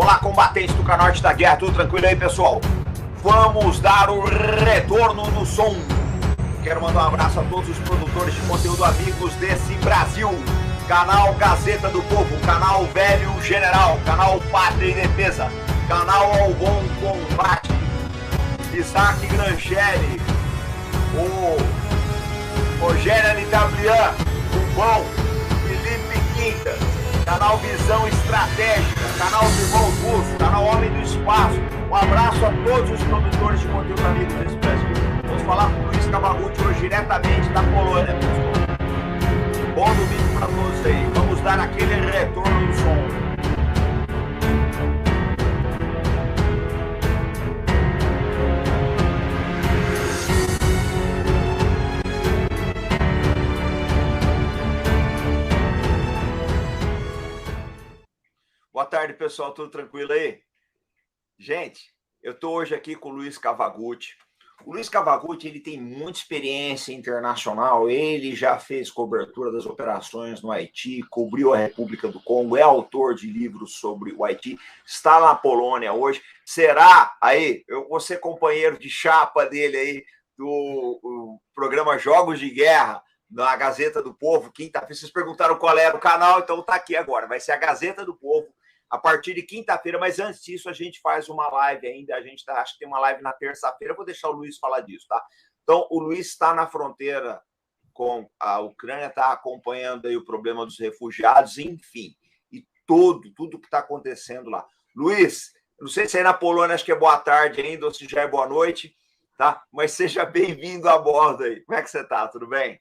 Olá, combatentes do Norte da Guerra, tudo tranquilo aí, pessoal? Vamos dar o retorno no som. Quero mandar um abraço a todos os produtores de conteúdo amigos desse Brasil. Canal Gazeta do Povo, canal Velho General, canal Pátria e Defesa, canal Ao Bom Combate, Isaac Grangelli, o Rogério Anitablian, o Bom, Felipe Quintas, canal Visão Estratégica, canal Irmão Russo, canal Homem do Espaço. Um abraço a todos os produtores de conteúdo amigos desse Brasil. Vamos falar com o Luiz Cavagucci hoje diretamente da Polônia, pessoal. Bom domingo para todos aí. Vamos dar aquele retorno no som. Boa tarde, pessoal. Tudo tranquilo aí? Gente, eu estou hoje aqui com o Luiz Cavagucci. O Luiz Cavagucci, ele tem muita experiência internacional, ele já fez cobertura das operações no Haiti, cobriu a República do Congo, é autor de livros sobre o Haiti, está na Polônia hoje, será aí, eu vou ser companheiro de chapa dele aí, do programa Jogos de Guerra, na Gazeta do Povo, quinta-feira, vocês perguntaram qual era o canal, então está aqui agora, vai ser a Gazeta do Povo, a partir de quinta-feira, mas antes disso a gente faz uma live ainda, a gente acho que tem uma live na terça-feira, eu vou deixar o Luiz falar disso, tá? Então, o Luiz está na fronteira com a Ucrânia, está acompanhando aí o problema dos refugiados, enfim, e tudo que está acontecendo lá. Luiz, não sei se aí na Polônia acho que é boa tarde ainda, ou se já é boa noite, tá? Mas seja bem-vindo a bordo aí. Como é que você está? Tudo bem?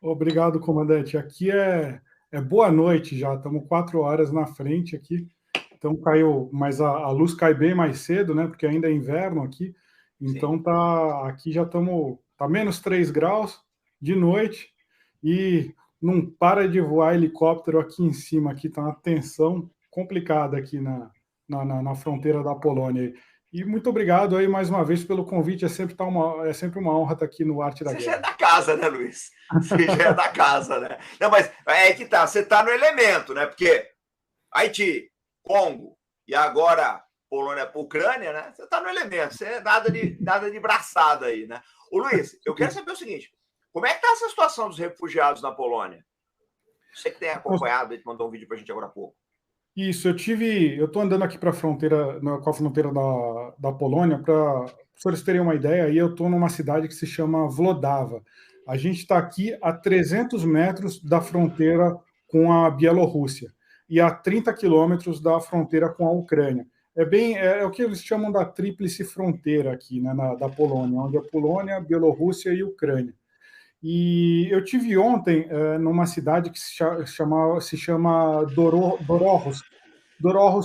Obrigado, comandante. Aqui é boa noite já, estamos 4 horas na frente aqui. Então caiu, mas a luz cai bem mais cedo, né? Porque ainda é inverno aqui. Então aqui já estamos, tá menos 3 graus de noite e não para de voar helicóptero aqui em cima, aqui tá uma tensão complicada aqui na fronteira da Polônia. E muito obrigado aí mais uma vez pelo convite, é sempre uma honra estar aqui no Arte da Guerra. Você já é da casa, né, Luiz? Você já é da casa, né? Não, mas é que tá, você tá no elemento, né? Porque Haiti, Congo e agora Polônia, Ucrânia, né? Você está no elemento, você é nada de braçada aí, né? Ô Luiz, eu quero saber o seguinte: como é que está essa situação dos refugiados na Polônia? Você que tem acompanhado, ele mandou um vídeo para a gente agora há pouco. Isso, eu estou andando aqui para a fronteira, com a fronteira da Polônia, para vocês terem uma ideia, aí eu estou numa cidade que se chama Wlodawia. A gente está aqui a 300 metros da fronteira com a Bielorrússia e a 30 quilômetros da fronteira com a Ucrânia. É o que eles chamam da tríplice fronteira aqui, né, da Polônia, onde a Polônia, a Bielorrússia e a Ucrânia. E eu tive ontem numa cidade que se chama Dorojhov,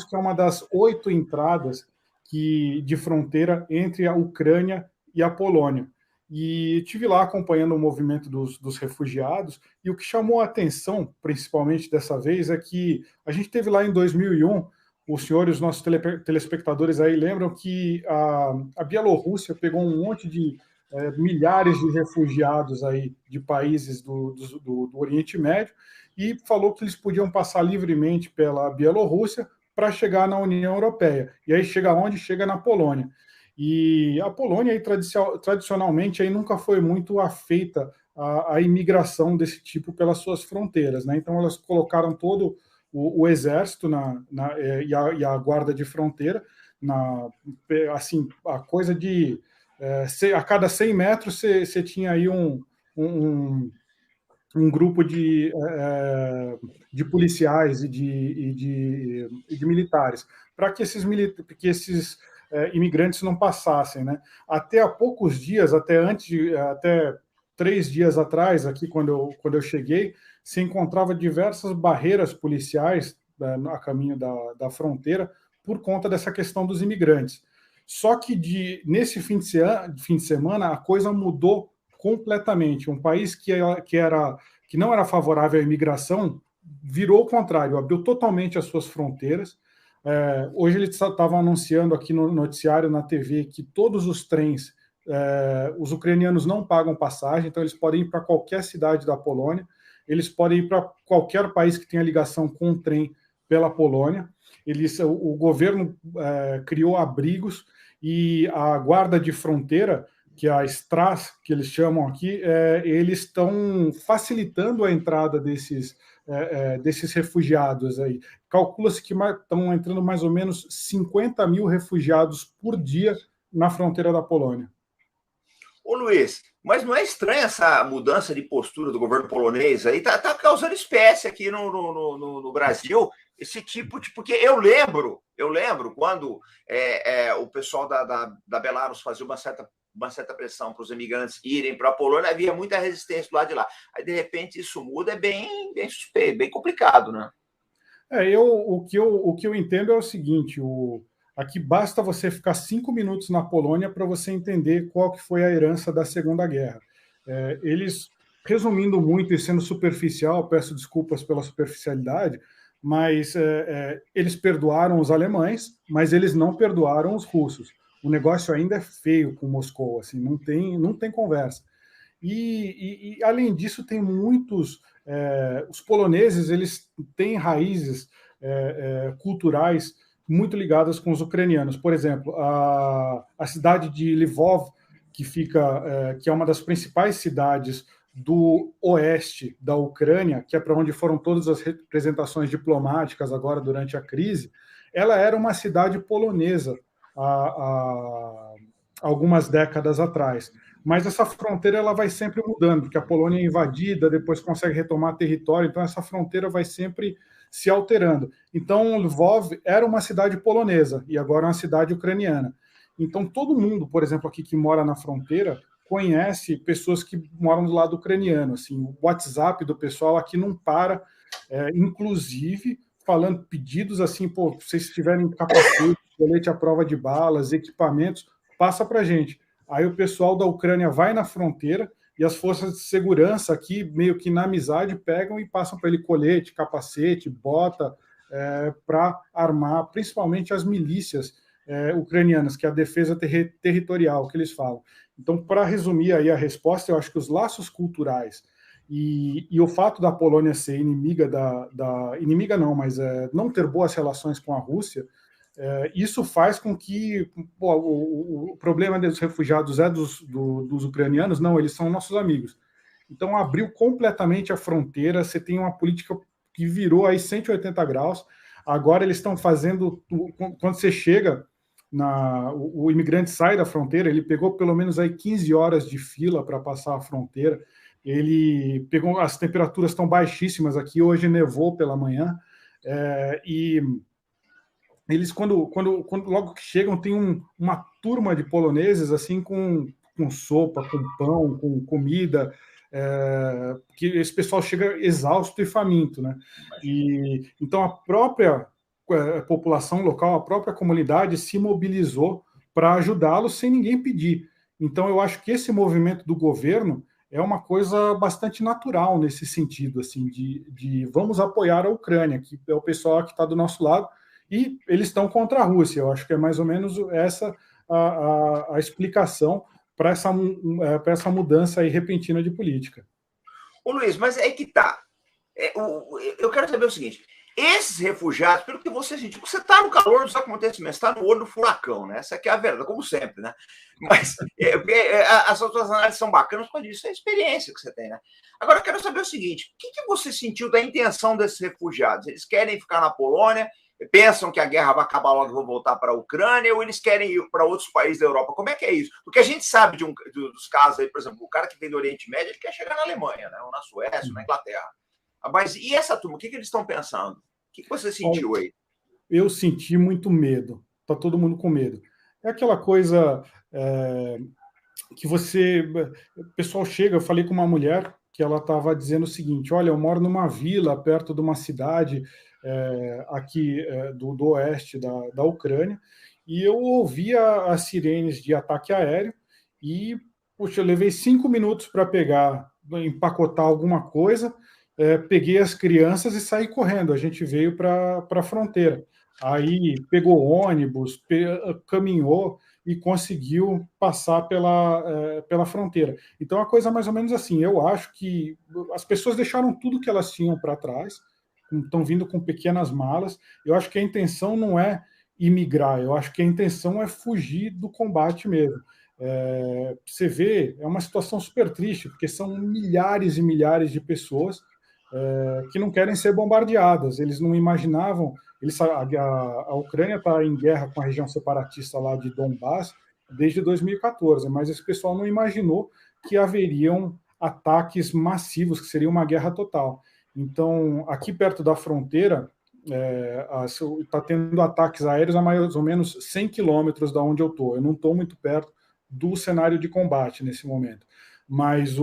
que é uma das 8 entradas de fronteira entre a Ucrânia e a Polônia. E estive lá acompanhando o movimento dos refugiados, e o que chamou a atenção, principalmente dessa vez, é que a gente teve lá em 2001, os senhores, os nossos telespectadores aí lembram que a Bielorrússia pegou um monte de milhares de refugiados aí de países do Oriente Médio e falou que eles podiam passar livremente pela Bielorrússia para chegar na União Europeia. E aí chega onde? Chega na Polônia. E a Polônia, aí, tradicionalmente, aí nunca foi muito afeita à imigração desse tipo pelas suas fronteiras, né? Então, elas colocaram todo o exército e a guarda de fronteira, assim, a coisa de... a cada 100 metros você tinha aí um grupo de policiais e de militares, para que esses imigrantes não passassem, né? Até há poucos dias, até 3 dias atrás, aqui quando eu cheguei, se encontrava diversas barreiras policiais a caminho da fronteira por conta dessa questão dos imigrantes. Só que nesse fim de semana a coisa mudou completamente. Um país que não era favorável à imigração virou o contrário, abriu totalmente as suas fronteiras. Hoje eles estavam anunciando aqui no noticiário, na TV, que todos os trens, os ucranianos não pagam passagem, então eles podem ir para qualquer cidade da Polônia, eles podem ir para qualquer país que tenha ligação com o trem pela Polônia. O governo criou abrigos e a guarda de fronteira, que é a Stras, que eles chamam aqui, eles estão facilitando a entrada desses refugiados aí. Calcula-se que estão entrando mais ou menos 50 mil refugiados por dia na fronteira da Polônia. Ô Luiz, mas não é estranha essa mudança de postura do governo polonês aí? Tá causando espécie aqui no Brasil, esse tipo de. Porque eu lembro quando o pessoal da Belarus fazia uma certa pressão para os imigrantes irem para a Polônia, havia muita resistência do lado de lá. Aí, de repente, isso muda, é bem suspeito, bem complicado, né? O que eu entendo é o seguinte: aqui basta você ficar 5 minutos na Polônia para você entender qual que foi a herança da Segunda Guerra. Eles, resumindo muito e sendo superficial, peço desculpas pela superficialidade, mas eles perdoaram os alemães, mas eles não perdoaram os russos. O negócio ainda é feio com Moscou, assim, não tem conversa. E além disso, tem muitos... os poloneses, eles têm raízes culturais muito ligadas com os ucranianos. Por exemplo, a cidade de Lvov, que é uma das principais cidades do oeste da Ucrânia, que é para onde foram todas as representações diplomáticas agora durante a crise, ela era uma cidade polonesa há algumas décadas atrás. Mas essa fronteira ela vai sempre mudando, porque a Polônia é invadida, depois consegue retomar território, então essa fronteira vai sempre se alterando. Então, Lvov era uma cidade polonesa e agora é uma cidade ucraniana. Então, todo mundo, por exemplo, aqui que mora na fronteira, conhece pessoas que moram do lado ucraniano. Assim, o WhatsApp do pessoal aqui não para, inclusive falando pedidos assim, pô, se vocês tiverem capacete, colete à prova de balas, equipamentos, passa para a gente. Aí o pessoal da Ucrânia vai na fronteira e as forças de segurança aqui, meio que na amizade, pegam e passam para ele colete, capacete, bota, para armar, principalmente as milícias ucranianas, que é a defesa territorial, que eles falam. Então, para resumir aí a resposta, eu acho que os laços culturais e o fato da Polônia ser inimiga inimiga não, mas não ter boas relações com a Rússia, isso faz com que o problema dos refugiados é dos ucranianos? Não, eles são nossos amigos. Então, abriu completamente a fronteira, você tem uma política que virou aí 180 graus. Agora eles estão fazendo, quando você chega, o imigrante sai da fronteira, ele pegou pelo menos aí 15 horas de fila para passar a fronteira, ele pegou, as temperaturas estão baixíssimas aqui, hoje nevou pela manhã, e eles, quando logo que chegam, tem uma turma de poloneses assim com sopa, com pão, com comida, que esse pessoal chega exausto e faminto, né? E então a própria população local, a própria comunidade se mobilizou para ajudá-los sem ninguém pedir. Então eu acho que esse movimento do governo é uma coisa bastante natural nesse sentido, assim, de vamos apoiar a Ucrânia, que é o pessoal que está do nosso lado, e eles estão contra a Rússia. Eu acho que é mais ou menos essa a explicação para essa mudança aí repentina de política. Ô Luiz, mas é aí que tá. Eu quero saber o seguinte: esses refugiados, pelo que você sentiu, você está no calor dos acontecimentos, está no olho do furacão, né? Essa aqui é a verdade, como sempre, né? Mas as suas análises são bacanas por isso, é a experiência que você tem, né? Agora, eu quero saber o seguinte: o que você sentiu da intenção desses refugiados? Eles querem ficar na Polônia, pensam que a guerra vai acabar logo e vão voltar para a Ucrânia, ou eles querem ir para outros países da Europa? Como é que é isso? Porque a gente sabe dos casos aí, por exemplo, o cara que vem do Oriente Médio, ele quer chegar na Alemanha, né? Ou na Suécia, ou na Inglaterra. Mas e essa turma, o que eles estão pensando? O que você sentiu aí? Eu senti muito medo. Tá todo mundo com medo. É aquela coisa que o pessoal chega, eu falei com uma mulher que ela estava dizendo o seguinte: olha, eu moro numa vila perto de uma cidade aqui do oeste da Ucrânia, e eu ouvia as sirenes de ataque aéreo e, puxa, eu levei 5 minutos para empacotar alguma coisa, peguei as crianças e saí correndo. A gente veio para a fronteira. Aí pegou ônibus, caminhou e conseguiu passar pela fronteira. Então, a coisa mais ou menos assim, eu acho que as pessoas deixaram tudo que elas tinham para trás, estão vindo com pequenas malas. Eu acho que a intenção não é imigrar, eu acho que a intenção é fugir do combate mesmo. Você vê, é uma situação super triste, porque são milhares e milhares de pessoas que não querem ser bombardeadas. Eles não imaginavam. A Ucrânia está em guerra com a região separatista lá de Donbás desde 2014, mas esse pessoal não imaginou que haveriam ataques massivos, que seria uma guerra total. Então, aqui perto da fronteira, está tendo ataques aéreos a mais ou menos 100 quilômetros da onde eu estou. Eu não estou muito perto do cenário de combate nesse momento. Mas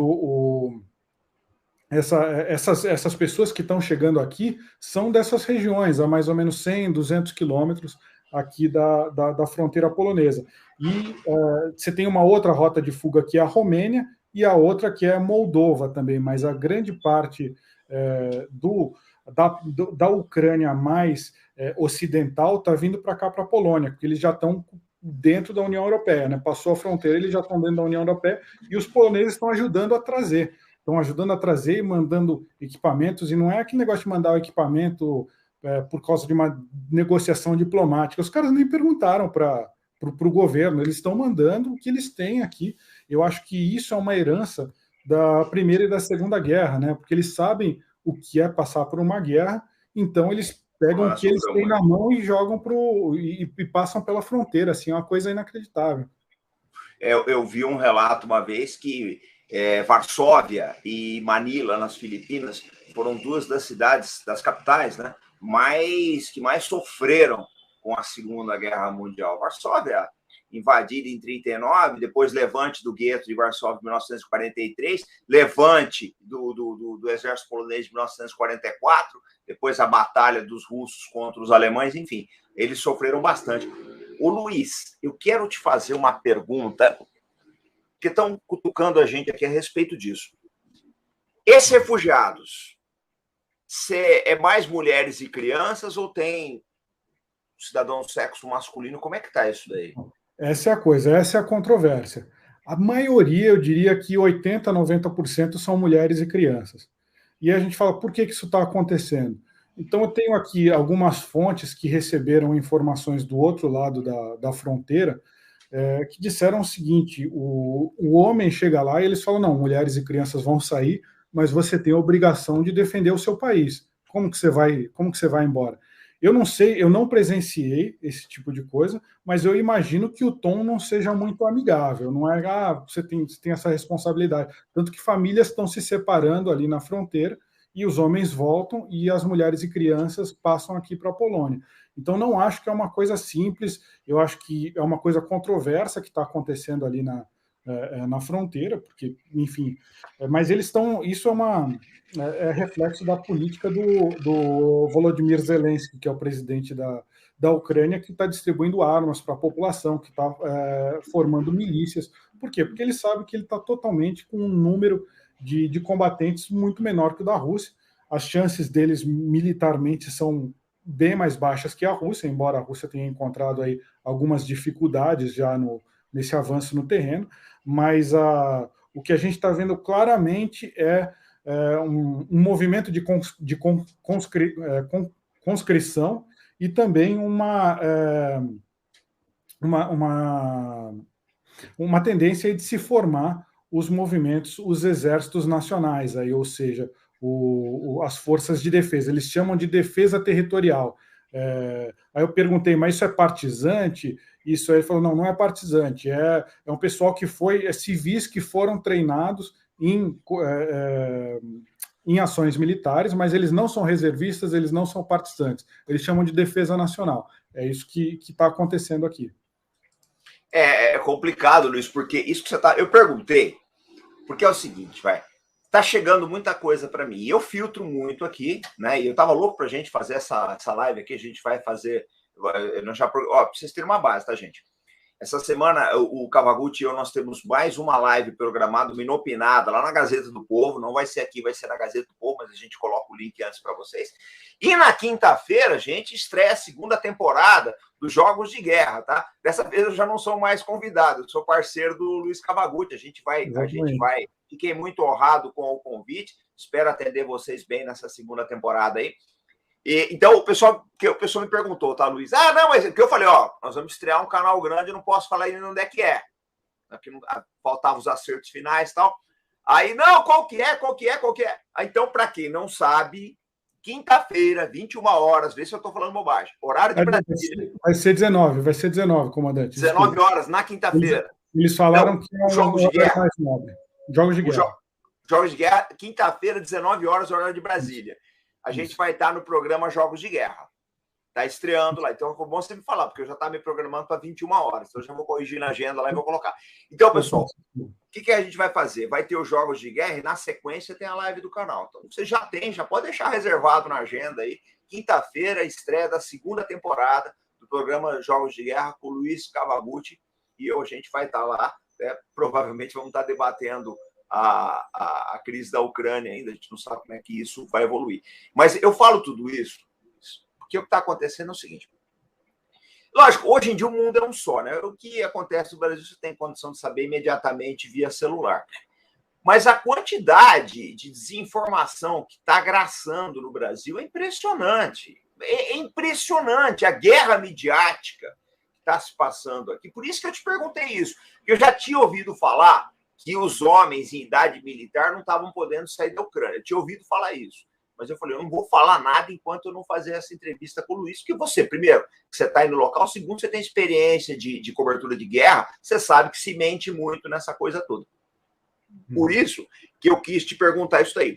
essas pessoas que estão chegando aqui são dessas regiões, a mais ou menos 100, 200 quilômetros aqui da fronteira polonesa. E você tem uma outra rota de fuga que é a Romênia e a outra que é a Moldova também, mas a grande parte da Ucrânia mais ocidental está vindo para cá, para a Polônia, porque eles já estão dentro da União Europeia, né? Passou a fronteira, eles já estão dentro da União Europeia e os poloneses estão ajudando a trazer. Estão ajudando a trazer e mandando equipamentos, e não é aquele negócio de mandar o equipamento por causa de uma negociação diplomática. Os caras nem perguntaram para o governo, eles estão mandando o que eles têm aqui. Eu acho que isso é uma herança da Primeira e da Segunda Guerra, né? Porque eles sabem o que é passar por uma guerra, então eles pegam o que eles têm na mão e jogam e passam pela fronteira. Assim, é uma coisa inacreditável. Eu vi um relato uma vez que Varsóvia e Manila, nas Filipinas, foram duas das cidades, das capitais, né, que mais sofreram com a Segunda Guerra Mundial. Varsóvia, invadida em 1939, depois levante do gueto de Varsóvia em 1943, levante do exército polonês de 1944, depois a batalha dos russos contra os alemães, enfim, eles sofreram bastante. Ô Luiz, eu quero te fazer uma pergunta, que estão cutucando a gente aqui a respeito disso. Esses refugiados, é mais mulheres e crianças ou tem cidadão do sexo masculino? Como é que está isso daí? Essa é a coisa, essa é a controvérsia. A maioria, eu diria que 80%, 90% são mulheres e crianças. E a gente fala, por que isso está acontecendo? Então, eu tenho aqui algumas fontes que receberam informações do outro lado da fronteira, que disseram o seguinte: o homem chega lá e eles falam, não, mulheres e crianças vão sair, mas você tem a obrigação de defender o seu país. Como que você vai embora? Eu não sei, eu não presenciei esse tipo de coisa, mas eu imagino que o tom não seja muito amigável, não é, você tem essa responsabilidade. Tanto que famílias estão se separando ali na fronteira e os homens voltam e as mulheres e crianças passam aqui para a Polônia. Então, não acho que é uma coisa simples, eu acho que é uma coisa controversa que está acontecendo ali na fronteira, porque, enfim, mas eles estão. Isso é reflexo da política do Volodymyr Zelensky, que é o presidente da Ucrânia, que está distribuindo armas para a população, que está formando milícias. Por quê? Porque ele sabe que ele está totalmente com um número de combatentes muito menor que o da Rússia. As chances deles militarmente são bem mais baixas que a Rússia, embora a Rússia tenha encontrado aí algumas dificuldades já nesse avanço no terreno, mas o que a gente está vendo claramente é um movimento de conscrição e também uma tendência de se formar os movimentos, os exércitos nacionais, aí, ou seja, as forças de defesa. Eles chamam de defesa territorial. Aí eu perguntei, mas isso é partizante? Isso aí ele falou, não é partizante, é um pessoal que civis que foram treinados em ações militares, mas eles não são reservistas, eles não são partizantes. Eles chamam de defesa nacional. É isso que está acontecendo aqui. É complicado, Luiz, porque isso que você está... Eu perguntei, porque é o seguinte, tá chegando muita coisa para mim. Eu filtro muito aqui, né? E eu tava louco pra gente fazer essa live aqui. A gente vai fazer. Pra vocês terem uma base, tá, gente? Essa semana, o Cavagutti e eu, nós temos mais uma live programada, uma inopinada, lá na Gazeta do Povo. Não vai ser aqui, vai ser na Gazeta do Povo, mas a gente coloca o link antes para vocês. E na quinta-feira, a gente estreia a segunda temporada dos Jogos de Guerra, tá? Dessa vez eu já não sou mais convidado, eu sou parceiro do Luiz Cavagutti. A gente vai. Fiquei muito honrado com o convite. Espero atender vocês bem nessa segunda temporada aí. Então, o pessoal me perguntou, tá, Luiz? Ah, não, mas que eu falei, ó, nós vamos estrear um canal grande, eu não posso falar ainda onde é que é. Aqui faltavam os acertos finais e tal. Aí, não, qual que é? Então, para quem não sabe, quinta-feira, 21 horas, vê se eu estou falando bobagem. Horário de Brasília. Vai ser 19, comandante. 19 horas na quinta-feira. Eles falaram que é um jogos de guerra. Mais nobre. Jogos de guerra. Jogos de guerra, quinta-feira, 19 horas, horário de Brasília. A gente vai estar no programa Jogos de Guerra. Está estreando lá. Então, é bom você me falar, porque eu já estava me programando para 21 horas. Então, eu já vou corrigir na agenda lá e vou colocar. Então, pessoal, o que a gente vai fazer? Vai ter os Jogos de Guerra e, na sequência, tem a live do canal. Então, você já pode deixar reservado na agenda aí. Quinta-feira, estreia da segunda temporada do programa Jogos de Guerra com o Luiz Cavagutti. E a gente vai estar lá. Né? Provavelmente vamos estar debatendo a crise da Ucrânia ainda. A gente não sabe como é que isso vai evoluir. Mas eu falo tudo isso porque o que está acontecendo é o seguinte. Lógico, hoje em dia o mundo é um só, né? O que acontece no Brasil você tem condição de saber imediatamente via celular. Mas a quantidade de desinformação que está graçando no Brasil é impressionante. É impressionante a guerra midiática que está se passando aqui. Por isso que eu te perguntei isso. Porque eu já tinha ouvido falar que os homens em idade militar não estavam podendo sair da Ucrânia. Eu tinha ouvido falar isso. Mas eu falei, eu não vou falar nada enquanto eu não fazer essa entrevista com o Luiz, porque você, primeiro, você está aí no local, segundo, você tem experiência de cobertura de guerra, você sabe que se mente muito nessa coisa toda. Por isso que eu quis te perguntar isso aí.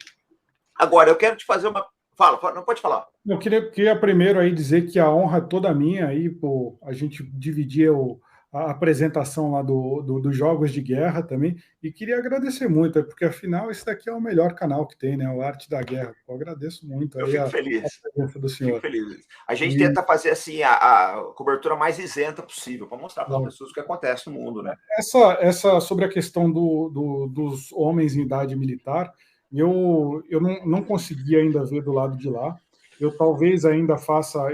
Agora, eu quero te fazer uma... Fala, não pode falar. Eu queria primeiro aí dizer que a honra é toda minha aí, por a gente dividir a apresentação lá dos Jogos de Guerra também, e queria agradecer muito, porque afinal esse daqui é o melhor canal que tem, né? O Arte da Guerra. Eu agradeço muito aí a presença do senhor. Fico feliz. A gente tenta fazer assim a cobertura mais isenta possível, para mostrar para as pessoas o que acontece no mundo, né? Essa sobre a questão dos homens em idade militar, eu não consegui ainda ver do lado de lá. Eu talvez ainda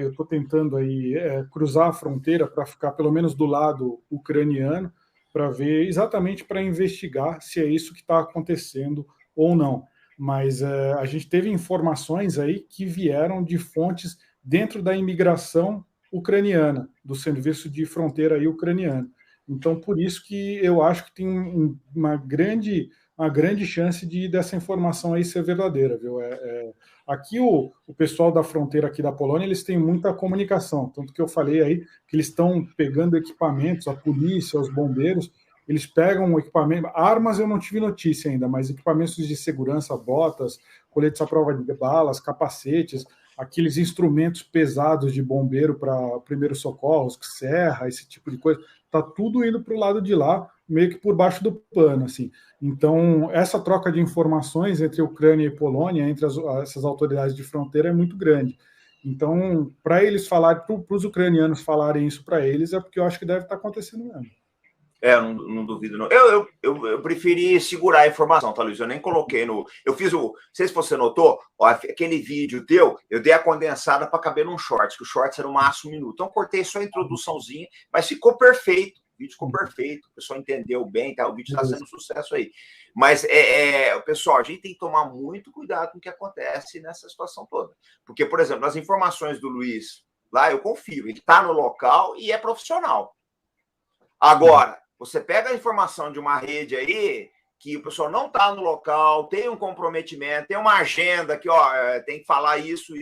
eu estou tentando aí cruzar a fronteira para ficar pelo menos do lado ucraniano, para ver exatamente, para investigar se é isso que está acontecendo ou não. Mas a gente teve informações aí que vieram de fontes dentro da imigração ucraniana, do serviço de fronteira aí ucraniano. Então, por isso que eu acho que tem uma grande chance dessa informação aí ser verdadeira, viu? Aqui o pessoal da fronteira aqui da Polônia, eles têm muita comunicação, tanto que eu falei aí que eles estão pegando equipamentos, a polícia, os bombeiros, eles pegam equipamento, armas eu não tive notícia ainda, mas equipamentos de segurança, botas, coletes à prova de balas, capacetes, aqueles instrumentos pesados de bombeiro para primeiros socorros, serra, esse tipo de coisa, está tudo indo para o lado de lá, meio que por baixo do pano, assim. Então, essa troca de informações entre Ucrânia e Polônia, entre essas autoridades de fronteira, é muito grande. Então, para eles falarem, para os ucranianos falarem isso para eles, é porque eu acho que deve estar acontecendo mesmo. Não duvido, não. Eu preferi segurar a informação, tá, Luiz? Eu nem coloquei no... Eu fiz não sei se você notou, ó, aquele vídeo teu, eu dei a condensada para caber num shorts, que o shorts era o máximo minuto. Então, cortei só a introduçãozinha, mas ficou perfeito. O vídeo ficou perfeito, o pessoal entendeu bem, tá? O vídeo está sendo sucesso aí. Mas, pessoal, a gente tem que tomar muito cuidado com o que acontece nessa situação toda. Porque, por exemplo, as informações do Luiz, lá eu confio, ele está no local e é profissional. Agora, você pega a informação de uma rede aí que o pessoal não está no local, tem um comprometimento, tem uma agenda que tem que falar isso.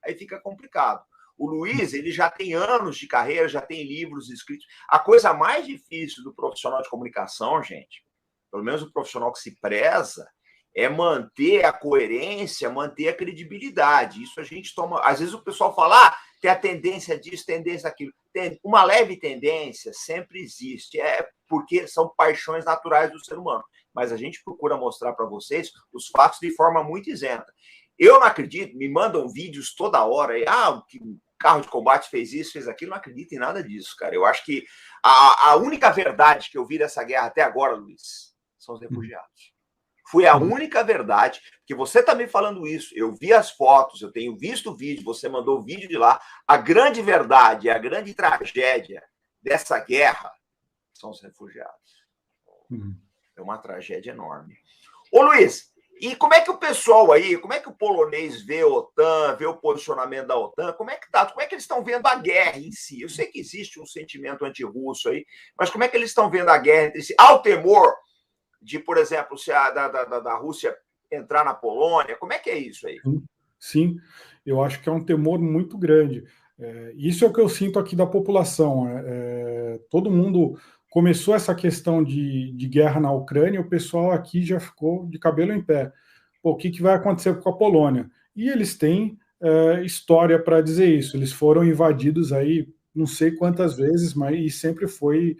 Aí fica complicado. O Luiz, ele já tem anos de carreira, já tem livros escritos. A coisa mais difícil do profissional de comunicação, gente, pelo menos o profissional que se preza, é manter a coerência, manter a credibilidade. Isso a gente toma... Às vezes o pessoal fala, tem a tendência disso, tendência daquilo. Uma leve tendência sempre existe, porque são paixões naturais do ser humano. Mas a gente procura mostrar para vocês os fatos de forma muito isenta. Eu não acredito, me mandam vídeos toda hora, que o carro de combate fez isso, fez aquilo, não acredito em nada disso, cara. Eu acho que a única verdade que eu vi dessa guerra até agora, Luiz, são os refugiados. Foi a única verdade, que você está me falando isso, eu vi as fotos, eu tenho visto o vídeo, você mandou o vídeo de lá. A grande verdade, a grande tragédia dessa guerra são os refugiados. É uma tragédia enorme. Ô, Luiz, E como é que o pessoal aí, como é que o polonês vê a OTAN, vê o posicionamento da OTAN, como é que tá? Como é que eles estão vendo a guerra em si? Eu sei que existe um sentimento antirrusso aí, mas como é que eles estão vendo a guerra entre si? Há o temor de, por exemplo, se da Rússia entrar na Polônia, como é que é isso aí? Sim, eu acho que é um temor muito grande. Isso é o que eu sinto aqui da população. Todo mundo começou essa questão de guerra na Ucrânia, o pessoal aqui já ficou de cabelo em pé. Pô, o que, que vai acontecer com a Polônia? E eles têm história para dizer isso. Eles foram invadidos aí não sei quantas vezes, mas e sempre foram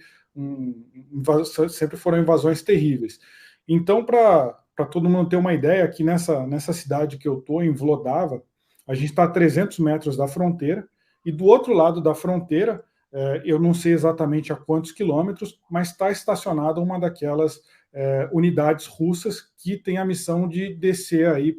invasões terríveis. Então, para todo mundo ter uma ideia, aqui nessa cidade que eu estou, em Vlodava, a gente está a 300 metros da fronteira, e do outro lado da fronteira, eu não sei exatamente a quantos quilômetros, mas está estacionada uma daquelas unidades russas que tem a missão de descer aí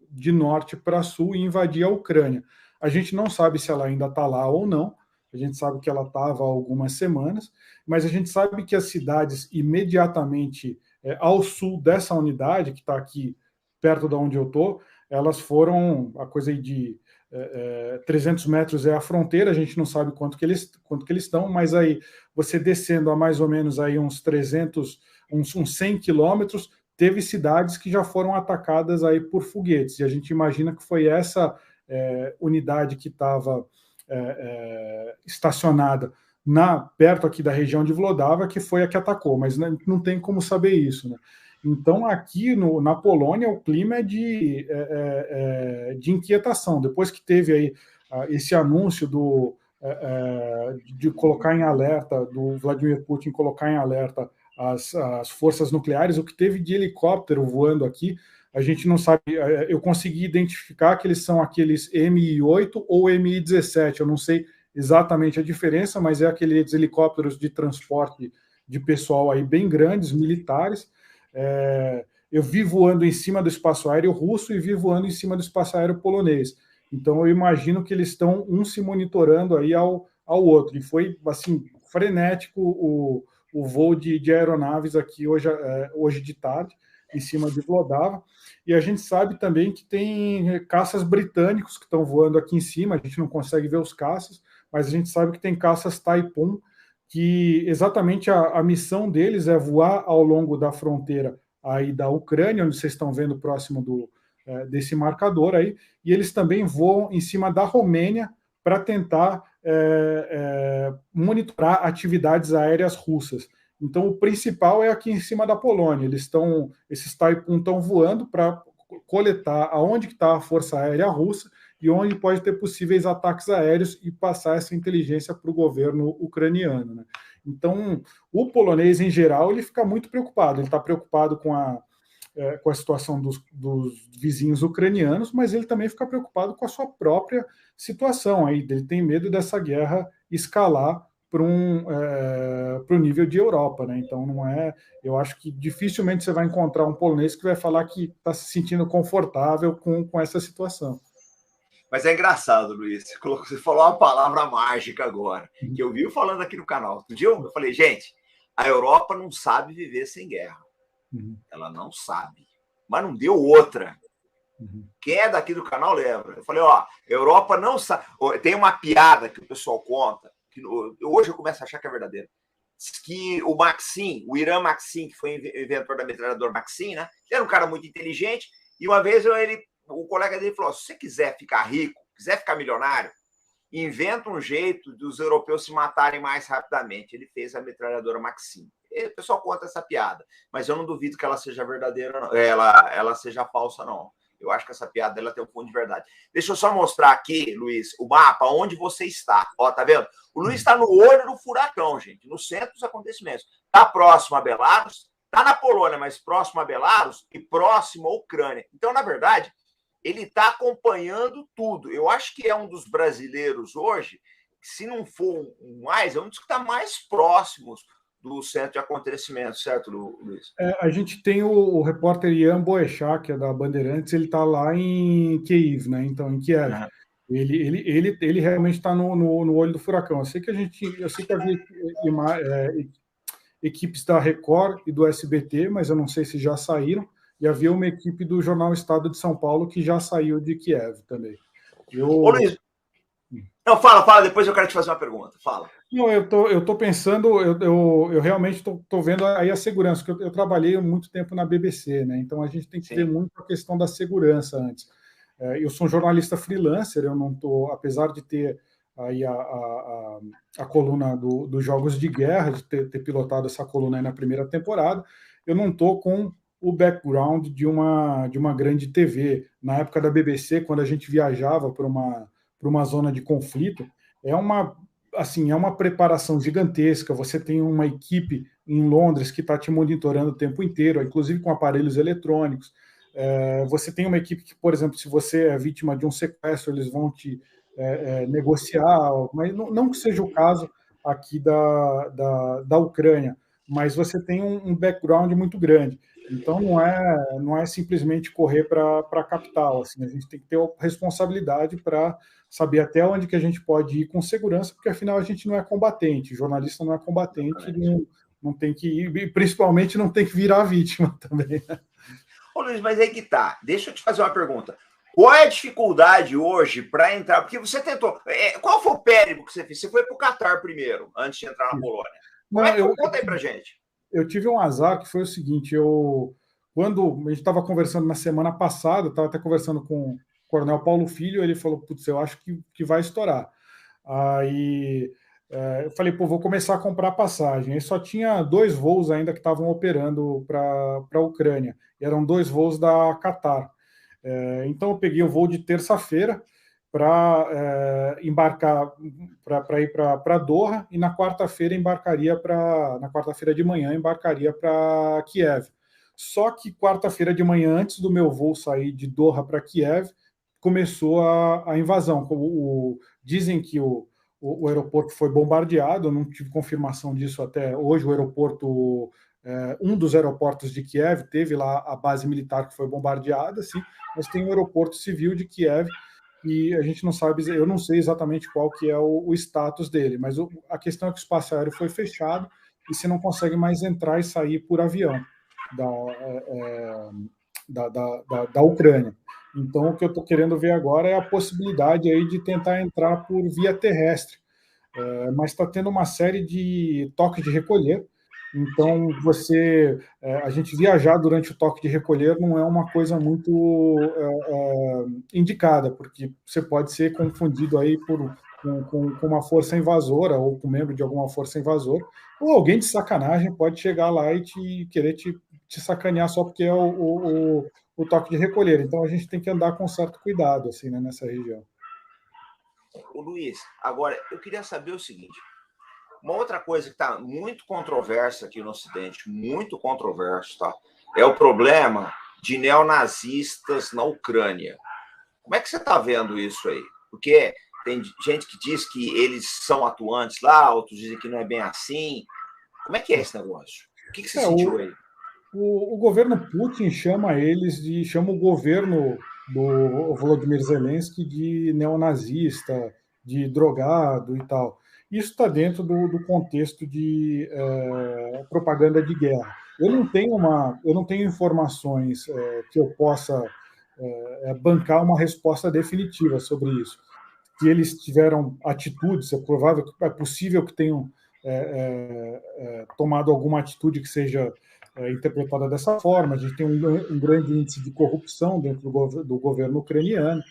de norte para sul e invadir a Ucrânia. A gente não sabe se ela ainda está lá ou não, a gente sabe que ela estava há algumas semanas, mas a gente sabe que as cidades imediatamente ao sul dessa unidade, que está aqui perto de onde eu estou, elas foram a coisa de 300 metros é a fronteira, a gente não sabe quanto que eles estão, mas aí você descendo a mais ou menos aí uns 300, uns 100 quilômetros, teve cidades que já foram atacadas aí por foguetes, e a gente imagina que foi essa unidade que estava estacionada perto aqui da região de Vlodava, que foi a que atacou, mas não tem como saber isso, né? Então, aqui na Polônia, o clima é de inquietação. Depois que teve aí esse anúncio de colocar em alerta, do Vladimir Putin colocar em alerta as forças nucleares, o que teve de helicóptero voando aqui, a gente não sabe. Eu consegui identificar que eles são aqueles Mi-8 ou Mi-17, eu não sei exatamente a diferença, mas é aqueles helicópteros de transporte de pessoal aí bem grandes, militares. Eu vi voando em cima do espaço aéreo russo e vi voando em cima do espaço aéreo polonês. Então eu imagino que eles estão se monitorando aí ao outro. E foi assim frenético o voo de aeronaves aqui hoje de tarde, em cima de Vlodava. E a gente sabe também que tem caças britânicos que estão voando aqui em cima, a gente não consegue ver os caças, mas a gente sabe que tem caças Taipum, que exatamente a missão deles é voar ao longo da fronteira aí da Ucrânia, onde vocês estão vendo próximo desse marcador aí, e eles também voam em cima da Romênia para tentar monitorar atividades aéreas russas. Então, o principal é aqui em cima da Polônia. Esses Taipum estão voando para coletar aonde está a força aérea russa e onde pode ter possíveis ataques aéreos e passar essa inteligência para o governo ucraniano, né? Então, o polonês, em geral, ele fica muito preocupado. Ele está preocupado com a situação dos vizinhos ucranianos, mas ele também fica preocupado com a sua própria situação. Aí, ele tem medo dessa guerra escalar para o nível de Europa, né? Então não é. Eu acho que dificilmente você vai encontrar um polonês que vai falar que está se sentindo confortável com essa situação. Mas é engraçado, Luiz. Você falou uma palavra mágica agora, que eu vi falando aqui no canal. Um dia eu falei, gente, a Europa não sabe viver sem guerra. Ela não sabe. Mas não deu outra. Quem é daqui do canal lembra. Eu falei, Europa não sabe. Tem uma piada que o pessoal conta, que hoje eu começo a achar que é verdadeiro. Que o Maxim, o Irã Maxim, que foi inventor da metralhadora Maxim, né? Ele era um cara muito inteligente, e uma vez o colega dele falou: se você quiser ficar rico, quiser ficar milionário, inventa um jeito dos europeus se matarem mais rapidamente. Ele fez a metralhadora Maxim. O pessoal conta essa piada, mas eu não duvido que ela seja verdadeira, não. Ela seja falsa, não. Eu acho que essa piada dela tem um fundo de verdade. Deixa eu só mostrar aqui, Luiz, o mapa, onde você está. Ó, tá vendo? O Luiz está no olho do furacão, gente, no centro dos acontecimentos. Está próximo a Belarus, está na Polônia, mas próximo a Belarus e próximo à Ucrânia. Então, na verdade, ele está acompanhando tudo. Eu acho que é um dos brasileiros hoje, se não for mais, é um dos que está mais próximos do centro de acontecimentos, certo, Luiz? A gente tem o repórter Ian Boechat, que é da Bandeirantes, ele está lá em Kiev, né? Então, em Kiev. Uhum. Ele realmente está no olho do furacão. Eu sei que equipes da Record e do SBT, mas eu não sei se já saíram, e havia uma equipe do Jornal Estado de São Paulo que já saiu de Kiev também. Ô, Luiz, não, fala, depois eu quero te fazer uma pergunta, fala. Não, eu tô pensando, eu realmente tô vendo aí a segurança, porque eu trabalhei muito tempo na BBC, né? Então a gente tem que ver muito a questão da segurança antes. Eu sou um jornalista freelancer, eu não tô, apesar de ter aí a coluna dos Jogos de Guerra, de ter pilotado essa coluna aí na primeira temporada, eu não tô com o background de uma grande TV. Na época da BBC, quando a gente viajava para uma zona de conflito, é uma assim, é uma preparação gigantesca. Você tem uma equipe em Londres que está te monitorando o tempo inteiro, inclusive com aparelhos eletrônicos. Você tem uma equipe que, por exemplo, se você é vítima de um sequestro, eles vão te negociar, mas não que seja o caso aqui da Ucrânia, mas você tem um background muito grande. Então, não é simplesmente correr para a capital. Assim, a gente tem que ter responsabilidade para saber até onde que a gente pode ir com segurança, porque afinal a gente não é combatente, jornalista não é combatente, não tem que ir, e principalmente não tem que virar vítima também. Ô Luiz, mas aí que tá, deixa eu te fazer uma pergunta. Qual é a dificuldade hoje para entrar? Porque você tentou. Qual foi o périplo que você fez? Você foi para o Catar primeiro, antes de entrar na Polônia. Como é que foi? Conta aí pra gente. Eu tive um azar que foi o seguinte: quando a gente estava conversando na semana passada, estava até conversando com o Coronel Paulo Filho, ele falou: putz, eu acho que vai estourar. Aí eu falei: pô, vou começar a comprar passagem. Aí só tinha 2 voos ainda que estavam operando para a Ucrânia, e eram 2 voos da Qatar. Então eu peguei o voo de terça-feira para embarcar para ir para Doha, e na quarta-feira na quarta-feira de manhã embarcaria para Kiev. Só que quarta-feira de manhã, antes do meu voo sair de Doha para Kiev, começou a invasão. Dizem que o aeroporto foi bombardeado, eu não tive confirmação disso até hoje. O aeroporto, um dos aeroportos de Kiev, teve lá a base militar que foi bombardeada, sim, mas tem um aeroporto civil de Kiev e a gente não sabe, eu não sei exatamente qual que é o status dele, mas a questão é que o espaço aéreo foi fechado e você não consegue mais entrar e sair por avião da Ucrânia. Então, o que eu estou querendo ver agora é a possibilidade aí de tentar entrar por via terrestre, mas está tendo uma série de toques de recolher. Então, a gente viajar durante o toque de recolher não é uma coisa muito indicada, porque você pode ser confundido aí com uma força invasora ou com membro de alguma força invasora, ou alguém de sacanagem pode chegar lá e querer te sacanear só porque é o toque de recolher. Então, a gente tem que andar com certo cuidado assim, né, nessa região. Ô Luiz, agora eu queria saber o seguinte: uma outra coisa que está muito controversa aqui no Ocidente, muito controverso, tá? É o problema de neonazistas na Ucrânia. Como é que você está vendo isso aí? Porque tem gente que diz que eles são atuantes lá, outros dizem que não é bem assim. Como é que é esse negócio? O que você sentiu aí? O governo Putin chama o governo do Volodymyr Zelensky de neonazista, de drogado e tal. Isso está dentro do contexto de propaganda de guerra. Eu não tenho informações que eu possa bancar uma resposta definitiva sobre isso. Se eles tiveram atitudes, é possível que tenham tomado alguma atitude que seja interpretada dessa forma. A gente tem um grande índice de corrupção dentro do governo ucraniano,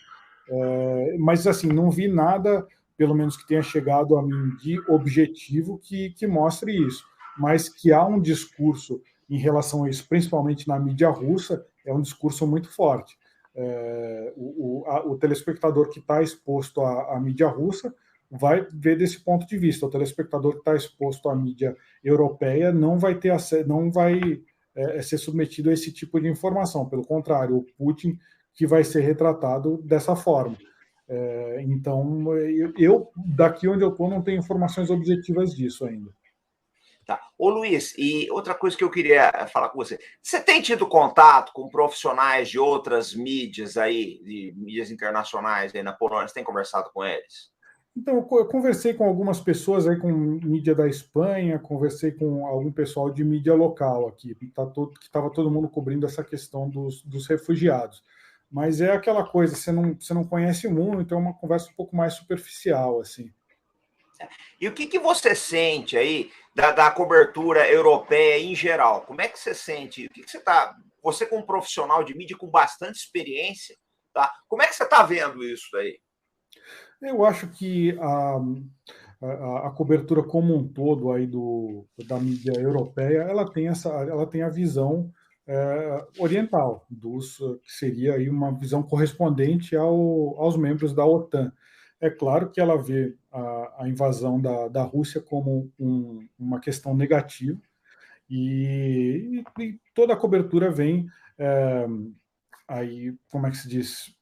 mas assim, não vi nada, pelo menos que tenha chegado a mim, de objetivo que mostre isso. Mas que há um discurso em relação a isso, principalmente na mídia russa, é um discurso muito forte. O telespectador que está exposto à mídia russa vai ver desse ponto de vista. O telespectador que está exposto à mídia europeia não vai ter não vai ser submetido a esse tipo de informação. Pelo contrário, o Putin que vai ser retratado dessa forma. Então, eu daqui onde eu estou não tenho informações objetivas disso ainda. Tá. Ô Luiz, e outra coisa que eu queria falar com você. Você tem tido contato com profissionais de outras mídias aí, de mídias internacionais aí na Polônia? Você tem conversado com eles? Então, eu conversei com algumas pessoas aí com mídia da Espanha, conversei com algum pessoal de mídia local aqui, que estava todo mundo cobrindo essa questão dos refugiados. Mas é aquela coisa, você não conhece muito, é uma conversa um pouco mais superficial, assim. E o que você sente aí da cobertura europeia em geral? Como é que você sente? O que você está. Você, como profissional de mídia com bastante experiência, tá? Como é que você está vendo isso aí? Eu acho que a cobertura como um todo aí da mídia europeia, ela tem a visão oriental, que seria aí uma visão correspondente aos membros da OTAN. É claro que ela vê a invasão da Rússia como uma questão negativa, e toda a cobertura vem aí, como é que se diz,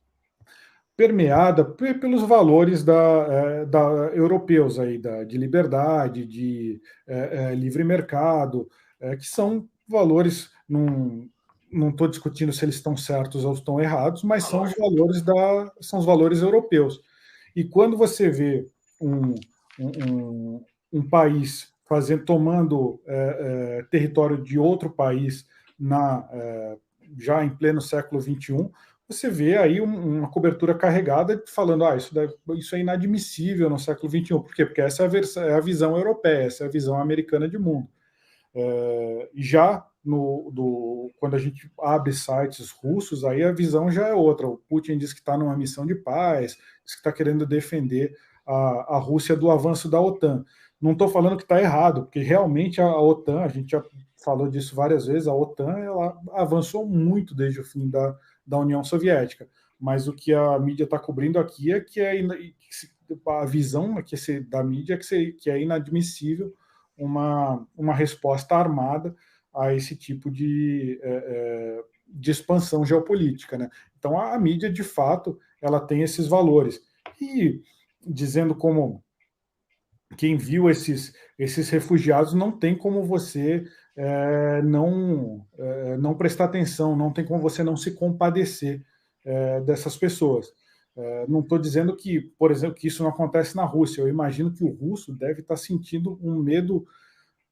permeada pelos valores europeus aí, de liberdade, de livre mercado, que são valores, não estou discutindo se eles estão certos ou estão errados, mas são os valores europeus. E quando você vê um país tomando território de outro país já em pleno século XXI, você vê aí uma cobertura carregada falando isso é inadmissível no século XXI. Por quê? Porque essa é a visão europeia, essa é a visão americana de mundo. Já quando a gente abre sites russos, aí a visão já é outra. O Putin diz que está numa missão de paz, diz que está querendo defender a Rússia do avanço da OTAN. Não estou falando que está errado, porque realmente a OTAN, a gente já falou disso várias vezes, a OTAN ela avançou muito desde o fim da União Soviética. Mas o que a mídia está cobrindo aqui é que a visão da mídia é que é inadmissível uma resposta armada a esse tipo de expansão geopolítica, né? Então a mídia, de fato, ela tem esses valores. E dizendo como quem viu esses refugiados, não tem como você não prestar atenção, não tem como você não se compadecer dessas pessoas. Não estou dizendo que, por exemplo, que isso não acontece na Rússia. Eu imagino que o russo deve estar sentindo um medo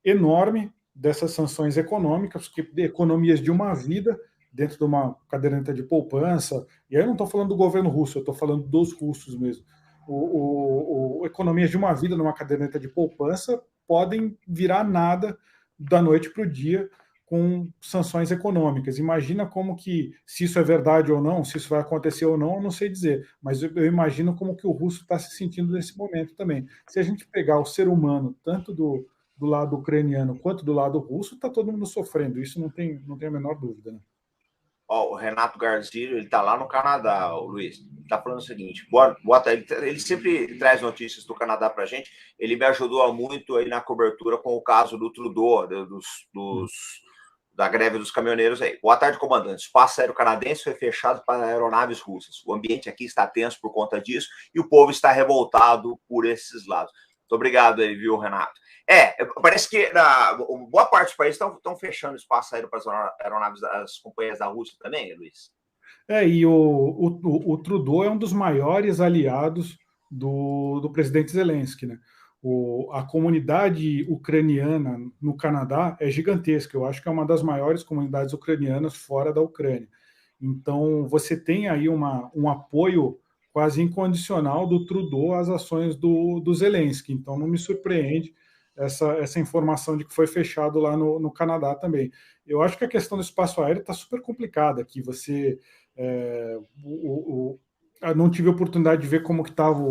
enorme dessas sanções econômicas, porque economias de uma vida dentro de uma caderneta de poupança, e aí eu não estou falando do governo russo, eu estou falando dos russos mesmo. Economias de uma vida numa caderneta de poupança podem virar nada da noite para o dia com sanções econômicas. Imagina como que, se isso é verdade ou não, se isso vai acontecer ou não, eu não sei dizer, mas eu imagino como que o russo está se sentindo nesse momento também. Se a gente pegar o ser humano, tanto do lado ucraniano quanto do lado russo, está todo mundo sofrendo. Isso não tem a menor dúvida. Né? Ó, o Renato Garzilho, ele está lá no Canadá, o Luiz. Ele está falando o seguinte: boa tarde. Ele sempre traz notícias do Canadá para a gente. Ele me ajudou muito aí na cobertura com o caso do Trudeau, da greve dos caminhoneiros aí. Boa tarde, comandante. O espaço aéreo canadense foi fechado para aeronaves russas. O ambiente aqui está tenso por conta disso e o povo está revoltado por esses lados. Muito obrigado aí, viu, Renato? Parece que boa parte dos países estão fechando espaço aéreo para as aeronaves das companhias da Rússia também, Luiz? E o Trudeau é um dos maiores aliados do presidente Zelensky, né? A comunidade ucraniana no Canadá é gigantesca. Eu acho que é uma das maiores comunidades ucranianas fora da Ucrânia. Então, você tem aí um apoio quase incondicional do Trudeau às ações do Zelensky. Então, não me surpreende essa informação de que foi fechado lá no Canadá também. Eu acho que a questão do espaço aéreo está super complicada aqui. Eu não tive a oportunidade de ver como que estavam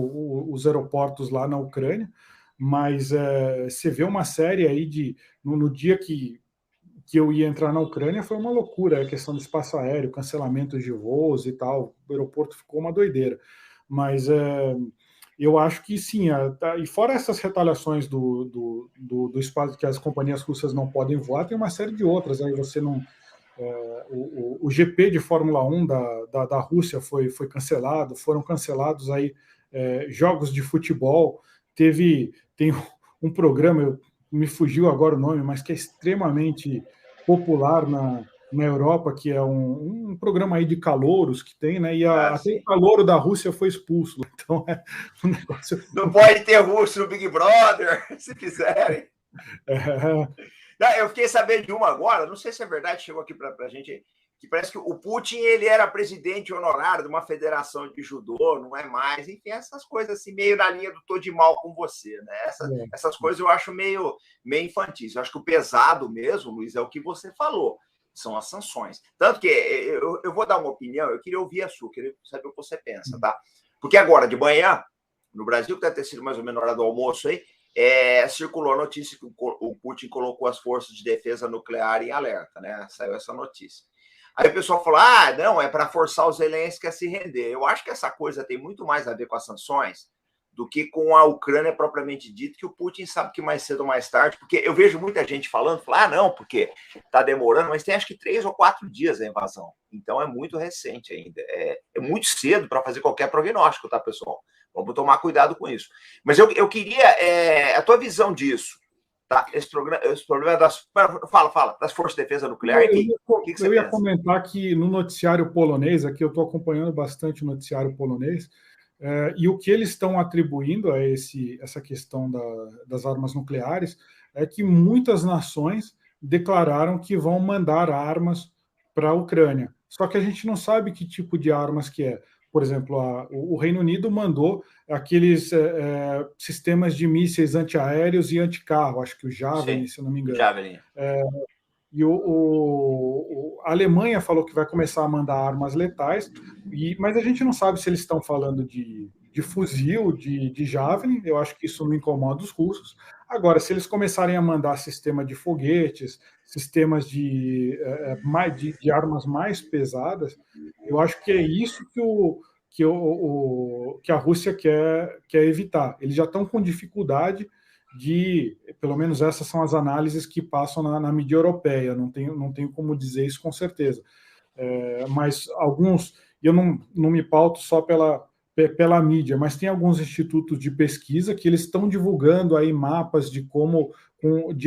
os aeroportos lá na Ucrânia, mas você vê uma série aí no dia que eu ia entrar na Ucrânia, foi uma loucura a questão do espaço aéreo, cancelamentos de voos e tal, o aeroporto ficou uma doideira. Mas eu acho que sim, e fora essas retaliações do espaço que as companhias russas não podem voar, tem uma série de outras. Aí você não. O GP de Fórmula 1 da Rússia foi cancelado, foram cancelados aí jogos de futebol. Tem programa, me fugiu agora o nome, mas que é extremamente popular na Europa, que é um programa aí de calouros que tem, né? E até o Sim. calouro da Rússia foi expulso. Então é um negócio. Não pode ter russo no Big Brother, se quiserem. Eu fiquei sabendo de uma agora, não sei se é verdade, chegou aqui para a gente, que parece que o Putin ele era presidente honorário de uma federação de judô, não é mais, enfim, essas coisas assim, meio na linha do tô de mal com você, né? Essas coisas eu acho meio infantis. Eu acho que o pesado mesmo, Luiz, é o que você falou, são as sanções. Tanto que eu vou dar uma opinião, eu queria ouvir a sua, queria saber o que você pensa, tá? Porque agora, de manhã, no Brasil, que deve ter sido mais ou menos na hora do almoço aí, circulou a notícia que o Putin colocou as forças de defesa nuclear em alerta, né? Saiu essa notícia. Aí o pessoal falou, não, é para forçar os Zelensky a se render. Eu acho que essa coisa tem muito mais a ver com as sanções do que com a Ucrânia propriamente dito, que o Putin sabe que mais cedo ou mais tarde, porque eu vejo muita gente falando, não, porque está demorando, mas tem acho que 3 ou 4 dias a invasão. Então é muito recente ainda. É muito cedo para fazer qualquer prognóstico, tá, pessoal? Vamos tomar cuidado com isso. Mas eu queria a tua visão disso. Tá? Esse problema das. Fala, das forças de defesa nuclear, enfim. Eu ia comentar que no noticiário polonês, aqui eu estou acompanhando bastante o noticiário polonês, e o que eles estão atribuindo a essa questão das armas nucleares é que muitas nações declararam que vão mandar armas para a Ucrânia. Só que a gente não sabe que tipo de armas que é. Por exemplo, o Reino Unido mandou aqueles sistemas de mísseis antiaéreos e anticarro, acho que o Javelin, se não me engano. Javelin. E a Alemanha falou que vai começar a mandar armas letais, mas a gente não sabe se eles estão falando de fuzil, de Javelin. Eu acho que isso não incomoda os russos. Agora, se eles começarem a mandar sistema de foguetes, sistemas de armas mais pesadas, eu acho que é isso que a Rússia quer evitar. Eles já estão com dificuldade pelo menos essas são as análises que passam na mídia europeia, não tenho como dizer isso com certeza. Mas alguns, eu não me pauto só pela mídia, mas tem alguns institutos de pesquisa que eles estão divulgando aí mapas de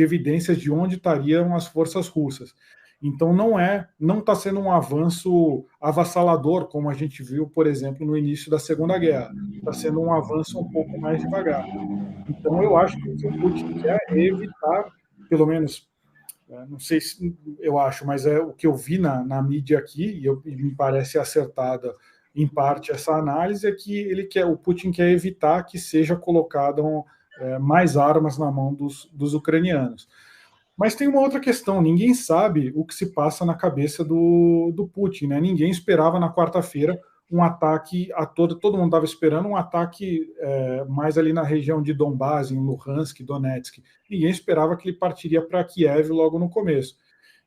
evidências de onde estariam as forças russas. Então não está sendo um avanço avassalador, como a gente viu, por exemplo, no início da Segunda Guerra. Está sendo um avanço um pouco mais devagar. Então, eu acho que o que o Putin quer é evitar, pelo menos, não sei se eu acho, mas é o que eu vi na mídia aqui, e me parece acertada em parte essa análise, é que o Putin quer evitar que seja colocado mais armas na mão dos ucranianos. Mas tem uma outra questão, ninguém sabe o que se passa na cabeça do Putin, né? Ninguém esperava na quarta-feira um ataque todo mundo estava esperando um ataque mais ali na região de Donbás, em Luhansk, Donetsk. Ninguém esperava que ele partiria para Kiev logo no começo.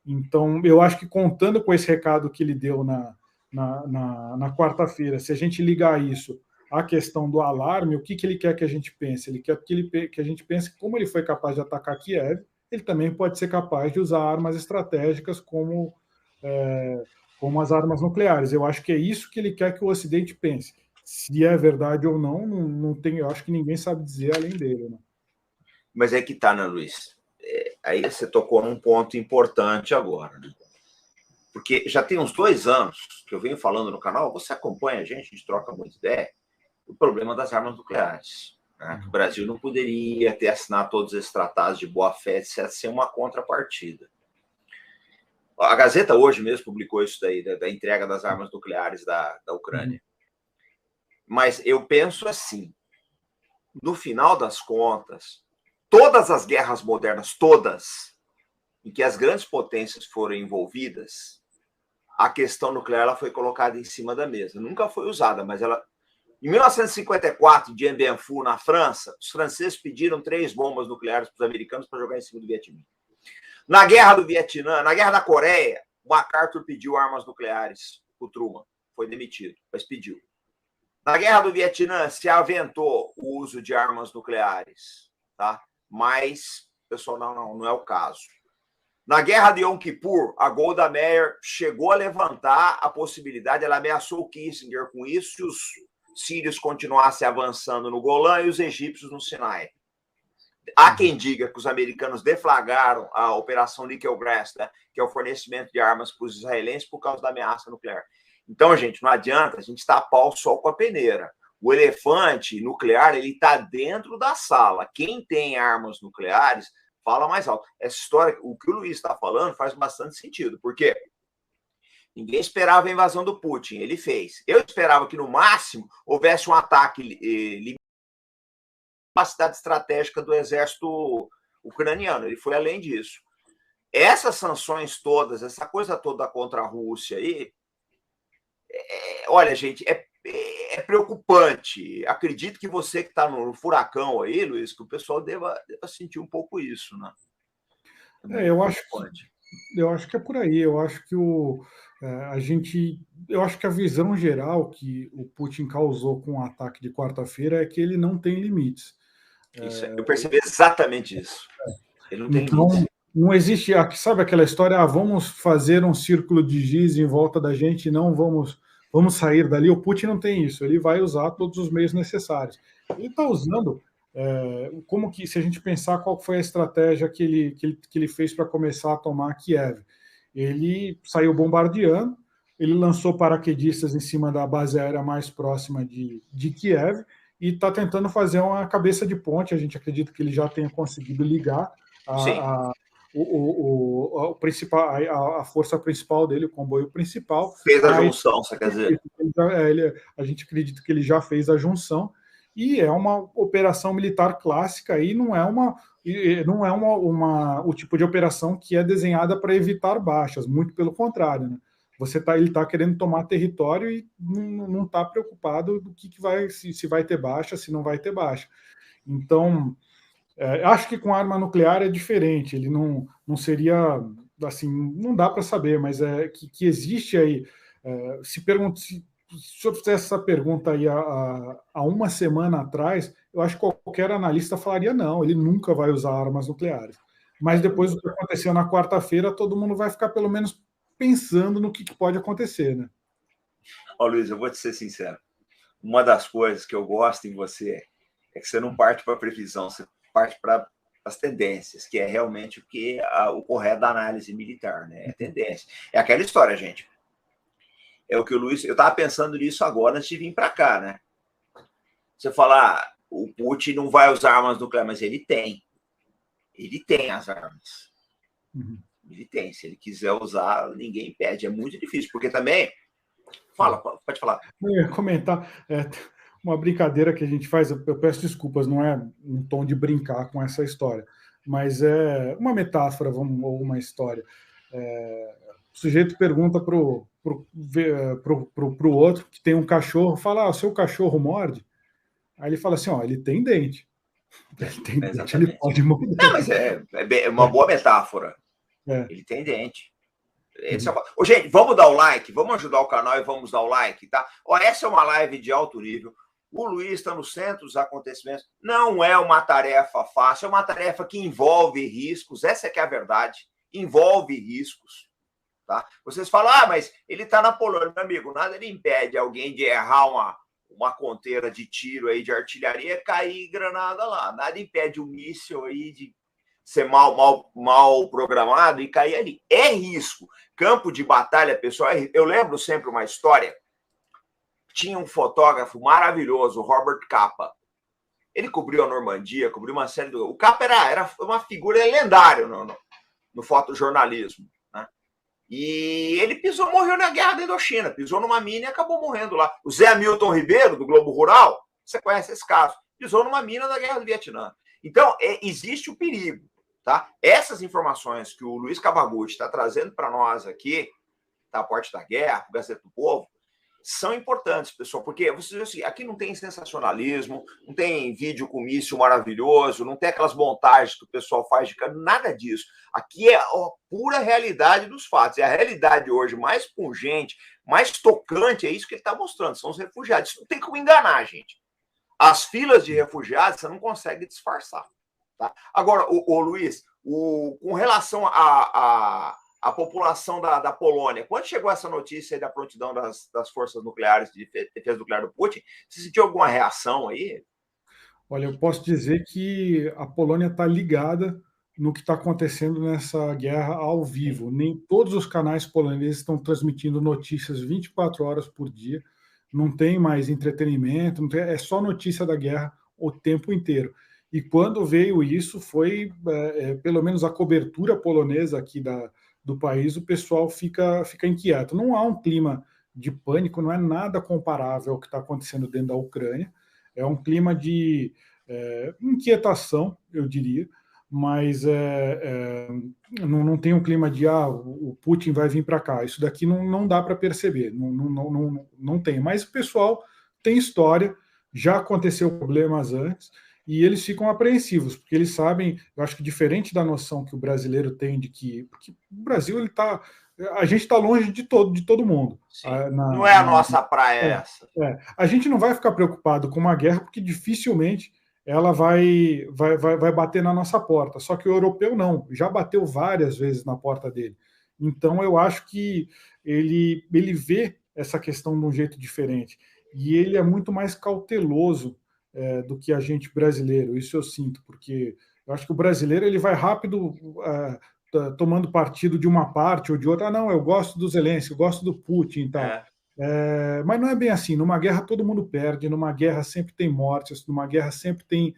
Então, eu acho que contando com esse recado que ele deu na quarta-feira, se a gente ligar isso à questão do alarme, o que ele quer que a gente pense? Ele quer que a gente pense que, como ele foi capaz de atacar Kiev, ele também pode ser capaz de usar armas estratégicas como as armas nucleares. Eu acho que é isso que ele quer que o Ocidente pense. Se é verdade ou não tem, eu acho que ninguém sabe dizer além dele. Né? Mas é que tá, né, Luiz? Aí você tocou num ponto importante agora, né? Porque já tem uns 2 anos que eu venho falando no canal, você acompanha a gente troca muita ideia, o problema das armas nucleares. Né? Que o Brasil não poderia ter assinado todos esses tratados de boa-fé sem uma contrapartida. A Gazeta hoje mesmo publicou isso daí, da entrega das armas nucleares da Ucrânia. Mas eu penso assim, no final das contas, todas as guerras modernas, todas, em que as grandes potências foram envolvidas, a questão nuclear ela foi colocada em cima da mesa. Nunca foi usada, mas ela... Em 1954, de Dien Bien Phu, na França, os franceses pediram 3 bombas nucleares para os americanos para jogar em cima do Vietnã. Na Guerra do Vietnã, na Guerra da Coreia, o MacArthur pediu armas nucleares para o Truman. Foi demitido, mas pediu. Na Guerra do Vietnã, se aventou o uso de armas nucleares, tá? Mas, pessoal, não é o caso. Na Guerra de Yom Kippur, a Golda Meir chegou a levantar a possibilidade, ela ameaçou o Kissinger com isso, se os sírios continuassem avançando no Golã e os egípcios no Sinai. Há quem diga que os americanos deflagraram a Operação Nickel Grass, né, que é o fornecimento de armas para os israelenses por causa da ameaça nuclear. Então, gente, não adianta a gente tapar o sol com a peneira. O elefante nuclear, ele está dentro da sala. Quem tem armas nucleares fala mais alto. Essa história, o que o Luiz está falando, faz bastante sentido, porque ninguém esperava a invasão do Putin, ele fez. Eu esperava que, no máximo, houvesse um ataque capacidade estratégica do exército ucraniano. Ele foi além disso. Essas sanções todas, essa coisa toda contra a Rússia aí, olha, gente, é preocupante. Acredito que você que está no furacão aí, Luiz, que o pessoal deva sentir um pouco isso, né? Eu acho que é por aí. Eu acho que eu acho que a visão geral que o Putin causou com o ataque de quarta-feira é que ele não tem limites. Isso, eu percebi exatamente isso. Ele não tem Então, limites. não existe, sabe aquela história, vamos fazer um círculo de giz em volta da gente e não vamos sair dali. O Putin não tem isso, ele vai usar todos os meios necessários. Ele está usando, como que, se a gente pensar qual foi a estratégia que ele fez para começar a tomar Kiev. Ele saiu bombardeando, ele lançou paraquedistas em cima da base aérea mais próxima de Kiev e está tentando fazer uma cabeça de ponte. A gente acredita que ele já tenha conseguido ligar a força principal dele, o comboio principal. Fez a junção, você quer dizer? A gente acredita que ele já fez a junção, e é uma operação militar clássica, e não é o tipo de operação que é desenhada para evitar baixas, muito pelo contrário, né? Ele está querendo tomar território e não está preocupado do que vai, se vai ter baixa, se não vai ter baixa. Então, acho que com arma nuclear é diferente, ele não seria, assim, não dá para saber, mas que existe aí. Se eu fizesse essa pergunta aí há uma semana atrás, eu acho que qualquer analista falaria não, ele nunca vai usar armas nucleares. Mas depois do que aconteceu na quarta-feira, todo mundo vai ficar pelo menos pensando no que pode acontecer, né? Luiz, eu vou te ser sincero. Uma das coisas que eu gosto em você é que você não parte para a previsão, você parte para as tendências, que é realmente o correto da análise militar, né? É tendência. É aquela história, gente. É o que o Luiz... Eu estava pensando nisso agora antes de vir para cá, né? Você falar, o Putin não vai usar armas nucleares, mas ele tem. Ele tem as armas. Uhum. Ele tem. Se ele quiser usar, ninguém impede. É muito difícil, porque também... Fala, pode falar. Eu ia comentar uma brincadeira que a gente faz, eu peço desculpas, não é um tom de brincar com essa história, mas é uma metáfora ou uma história. O sujeito pergunta pro outro que tem um cachorro, fala, o seu cachorro morde? Aí ele fala assim, ele tem dente. Ele tem dente, ele pode morder. Não, mas é uma boa metáfora. Ele tem dente. Gente, vamos dar o like, vamos ajudar o canal e vamos dar o like, tá? Essa é uma live de alto nível. O Luiz está no centro dos acontecimentos. Não é uma tarefa fácil, é uma tarefa que envolve riscos. Essa é que é a verdade. Envolve riscos. Tá? Vocês falam, mas ele está na Polônia, meu amigo. Nada ele impede alguém de errar uma conteira de tiro aí de artilharia e cair granada lá. Nada impede um míssil aí de ser mal programado e cair ali. É risco. Campo de batalha, pessoal, eu lembro sempre uma história. Tinha um fotógrafo maravilhoso, Robert Capa. Ele cobriu a Normandia, cobriu uma série O Capa era uma figura lendária no fotojornalismo. Né? E ele morreu na Guerra da Indochina, pisou numa mina e acabou morrendo lá. O Zé Hamilton Ribeiro, do Globo Rural, você conhece esse caso, pisou numa mina na Guerra do Vietnã. Então, existe o perigo. Tá? Essas informações que o Luiz Cavagutti está trazendo para nós aqui, tá? Porte da Guerra, o Gazeta do Povo, são importantes, pessoal, porque vocês assim, aqui não tem sensacionalismo, não tem vídeo com míssil maravilhoso, não tem aquelas montagens que o pessoal faz de nada disso. Aqui é a pura realidade dos fatos. E a realidade hoje mais pungente, mais tocante, é isso que ele está mostrando, são os refugiados. Isso não tem como enganar, gente. As filas de refugiados você não consegue disfarçar. Tá? Agora, Luiz, com relação à população da Polônia, quando chegou essa notícia aí da prontidão das forças nucleares de defesa nuclear do Putin, você sentiu alguma reação aí? Olha, eu posso dizer que a Polônia está ligada no que está acontecendo nessa guerra ao vivo. Nem todos os canais poloneses estão transmitindo notícias 24 horas por dia. Não tem mais entretenimento, é só notícia da guerra o tempo inteiro. E quando veio isso, foi pelo menos a cobertura polonesa aqui do país, o pessoal fica inquieto. Não há um clima de pânico, não é nada comparável ao que está acontecendo dentro da Ucrânia. É um clima de inquietação, eu diria, mas não tem um clima de o Putin vai vir para cá. Isso daqui não dá para perceber, não tem. Mas o pessoal tem história, já aconteceu problemas antes, e eles ficam apreensivos, porque eles sabem, eu acho que diferente da noção que o brasileiro tem de que porque o Brasil ele tá, a gente está longe de todo mundo. Sim. Não é a nossa praia é, essa. A gente não vai ficar preocupado com uma guerra porque dificilmente ela vai bater na nossa porta. Só que o europeu não, já bateu várias vezes na porta dele. Então eu acho que ele vê essa questão de um jeito diferente. E ele é muito mais cauteloso do que a gente brasileiro. Isso eu sinto, porque eu acho que o brasileiro ele vai rápido tomando partido de uma parte ou de outra. Ah, não, eu gosto do Zelensky, eu gosto do Putin e tal. Mas não é bem assim. Numa guerra todo mundo perde, numa guerra sempre tem mortes, numa guerra sempre tem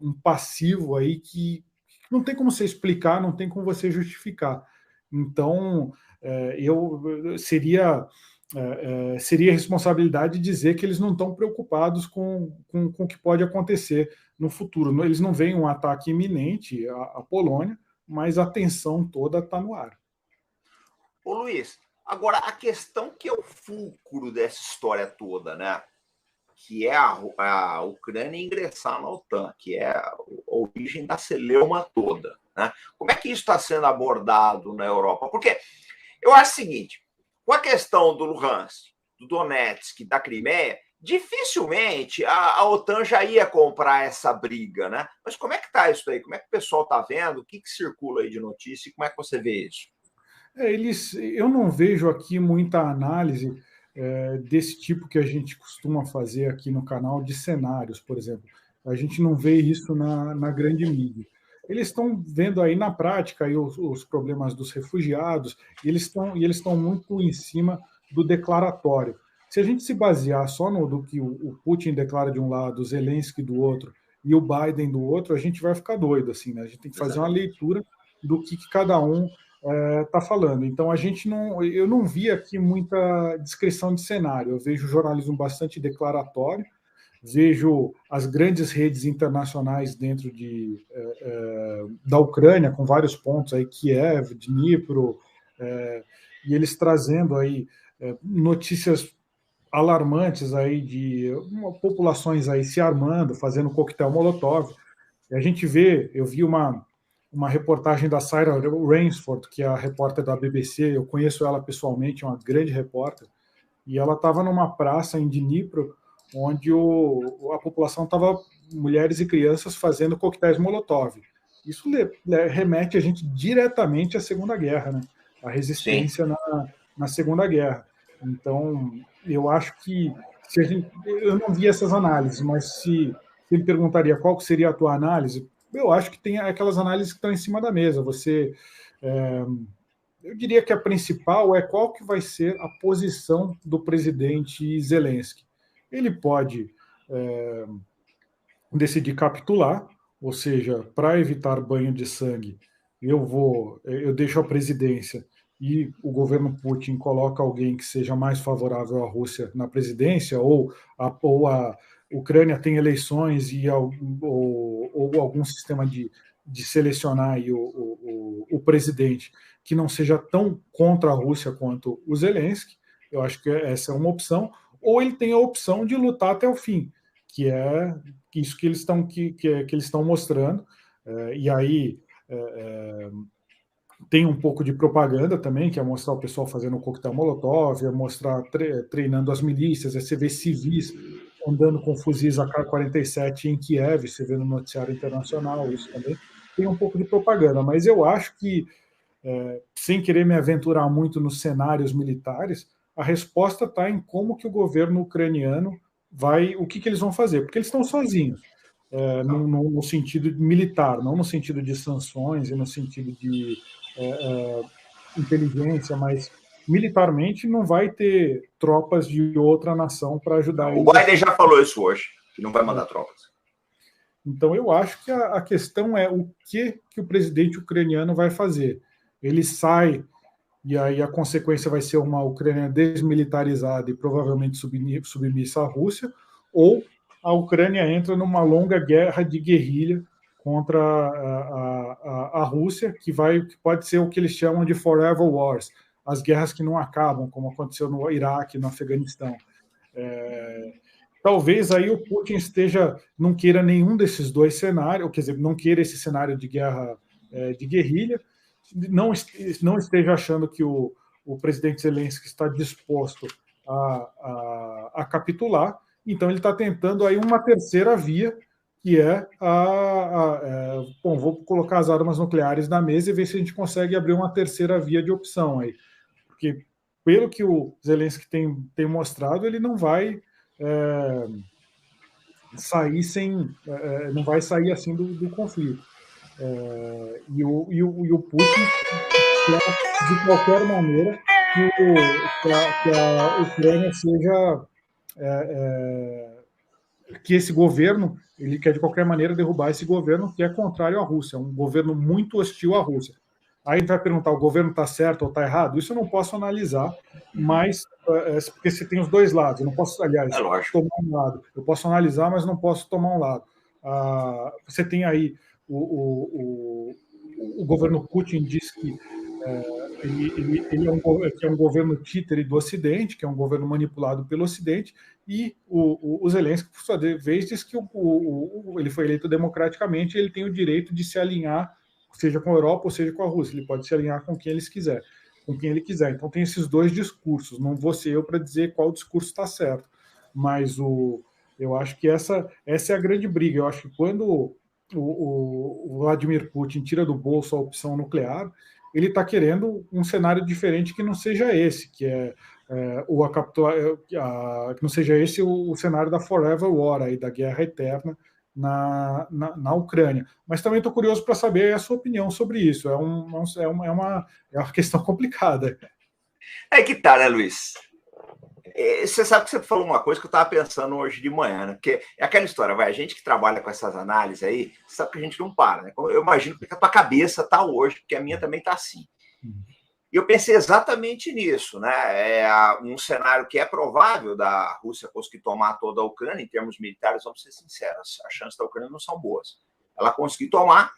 um passivo aí que não tem como você explicar, não tem como você justificar. Então, seria responsabilidade dizer que eles não estão preocupados com o que pode acontecer no futuro. Eles não veem um ataque iminente à Polônia, mas a tensão toda está no ar. Ô Luiz, agora a questão que é o fulcro dessa história toda, né? Que é a Ucrânia ingressar na OTAN, que é a origem da celeuma toda. Né? Como é que isso está sendo abordado na Europa? Porque eu acho o seguinte, com a questão do Luhansk, do Donetsk, da Crimeia, dificilmente a OTAN já ia comprar essa briga, né? Mas como é que está isso aí? Como é que o pessoal está vendo? O que circula aí de notícia e como é que você vê isso? Eu não vejo aqui muita análise desse tipo que a gente costuma fazer aqui no canal de cenários, por exemplo. A gente não vê isso na grande mídia. Eles estão vendo aí na prática aí os problemas dos refugiados e eles estão muito em cima do declaratório. Se a gente se basear só no do que o Putin declara de um lado, o Zelensky do outro e o Biden do outro, a gente vai ficar doido assim, né? A gente tem que fazer uma leitura do que cada um está falando. Então eu não vi aqui muita descrição de cenário. Eu vejo jornalismo bastante declaratório, vejo as grandes redes internacionais dentro da Ucrânia, com vários pontos aí, Kiev, Dnipro, e eles trazendo aí notícias alarmantes aí de populações aí se armando, fazendo coquetel Molotov. E a gente vê, eu vi uma reportagem da Sarah Rainsford, que é a repórter da BBC, eu conheço ela pessoalmente, é uma grande repórter, e ela estava numa praça em Dnipro, onde a população estava, mulheres e crianças, fazendo coquetéis Molotov. Isso remete a gente diretamente à Segunda Guerra, né? A resistência na Segunda Guerra. Então, eu acho que eu não vi essas análises, mas se você me perguntaria qual seria a tua análise, eu acho que tem aquelas análises que estão em cima da mesa. Eu diria que a principal é qual que vai ser a posição do presidente Zelensky. Ele pode decidir capitular, ou seja, para evitar banho de sangue, eu deixo a presidência e o governo Putin coloca alguém que seja mais favorável à Rússia na presidência, ou a Ucrânia tem eleições ou algum sistema de selecionar aí o presidente que não seja tão contra a Rússia quanto o Zelensky. Eu acho que essa é uma opção. Ou ele tem a opção de lutar até o fim, que é isso que eles estão mostrando. E aí tem um pouco de propaganda também, que é mostrar o pessoal fazendo o coquetel Molotov, é mostrar treinando as milícias, é você vê civis andando com fuzis AK-47 em Kiev, você vê no noticiário internacional, isso também tem um pouco de propaganda, mas eu acho que, sem querer me aventurar muito nos cenários militares, a resposta está em como que o governo ucraniano o que eles vão fazer, porque eles estão sozinhos. no sentido militar, não no sentido de sanções e no sentido de inteligência, mas militarmente não vai ter tropas de outra nação para ajudar Não, o eles. Biden já falou isso hoje, que não vai mandar tropas. Então, eu acho que a questão é o que o presidente ucraniano vai fazer. Ele sai, e aí a consequência vai ser uma Ucrânia desmilitarizada e provavelmente submissa à Rússia, ou a Ucrânia entra numa longa guerra de guerrilha contra a Rússia, que pode ser o que eles chamam de forever wars, as guerras que não acabam, como aconteceu no Iraque, no Afeganistão. Talvez aí o Putin não queira nenhum desses dois cenários, quer dizer, não queira esse cenário de guerra de guerrilha, não esteja achando que o presidente Zelensky está disposto a capitular, então ele está tentando aí uma terceira via, que é bom, vou colocar as armas nucleares na mesa e ver se a gente consegue abrir uma terceira via de opção aí, porque pelo que o Zelensky tem mostrado, ele não vai sair não vai sair assim do conflito. E o Putin quer, de qualquer maneira, que a Ucrânia seja que esse governo, ele quer de qualquer maneira derrubar esse governo que é contrário à Rússia, um governo muito hostil à Rússia. Aí a gente vai perguntar, o governo está certo ou está errado? Isso eu não posso analisar, mas porque você tem os dois lados, eu não posso, aliás, tomar um lado. Eu posso analisar, mas não posso tomar um lado. Você tem aí o governo Putin diz que ele é um governo títere do Ocidente, que é um governo manipulado pelo Ocidente, e o Zelensky, por sua vez, diz que ele foi eleito democraticamente e ele tem o direito de se alinhar, seja com a Europa ou seja com a Rússia. Ele pode se alinhar com quem ele quiser. Então tem esses dois discursos. Não vou ser eu para dizer qual discurso está certo, mas eu acho que essa é a grande briga. Eu acho que quando o Vladimir Putin tira do bolso a opção nuclear, ele está querendo um cenário diferente que não seja esse, que não seja esse o cenário da Forever War, aí, da guerra eterna na Ucrânia. Mas também estou curioso para saber a sua opinião sobre isso. É uma questão complicada. É que tá, né, Luiz? Você sabe que você falou uma coisa que eu estava pensando hoje de manhã, né? Porque é aquela história, a gente que trabalha com essas análises aí, sabe que a gente não para, né? Eu imagino que a tua cabeça está hoje, porque a minha também está assim. E eu pensei exatamente nisso, né? Um cenário que é provável da Rússia conseguir tomar toda a Ucrânia, em termos militares, vamos ser sinceros, as chances da Ucrânia não são boas. Ela conseguir tomar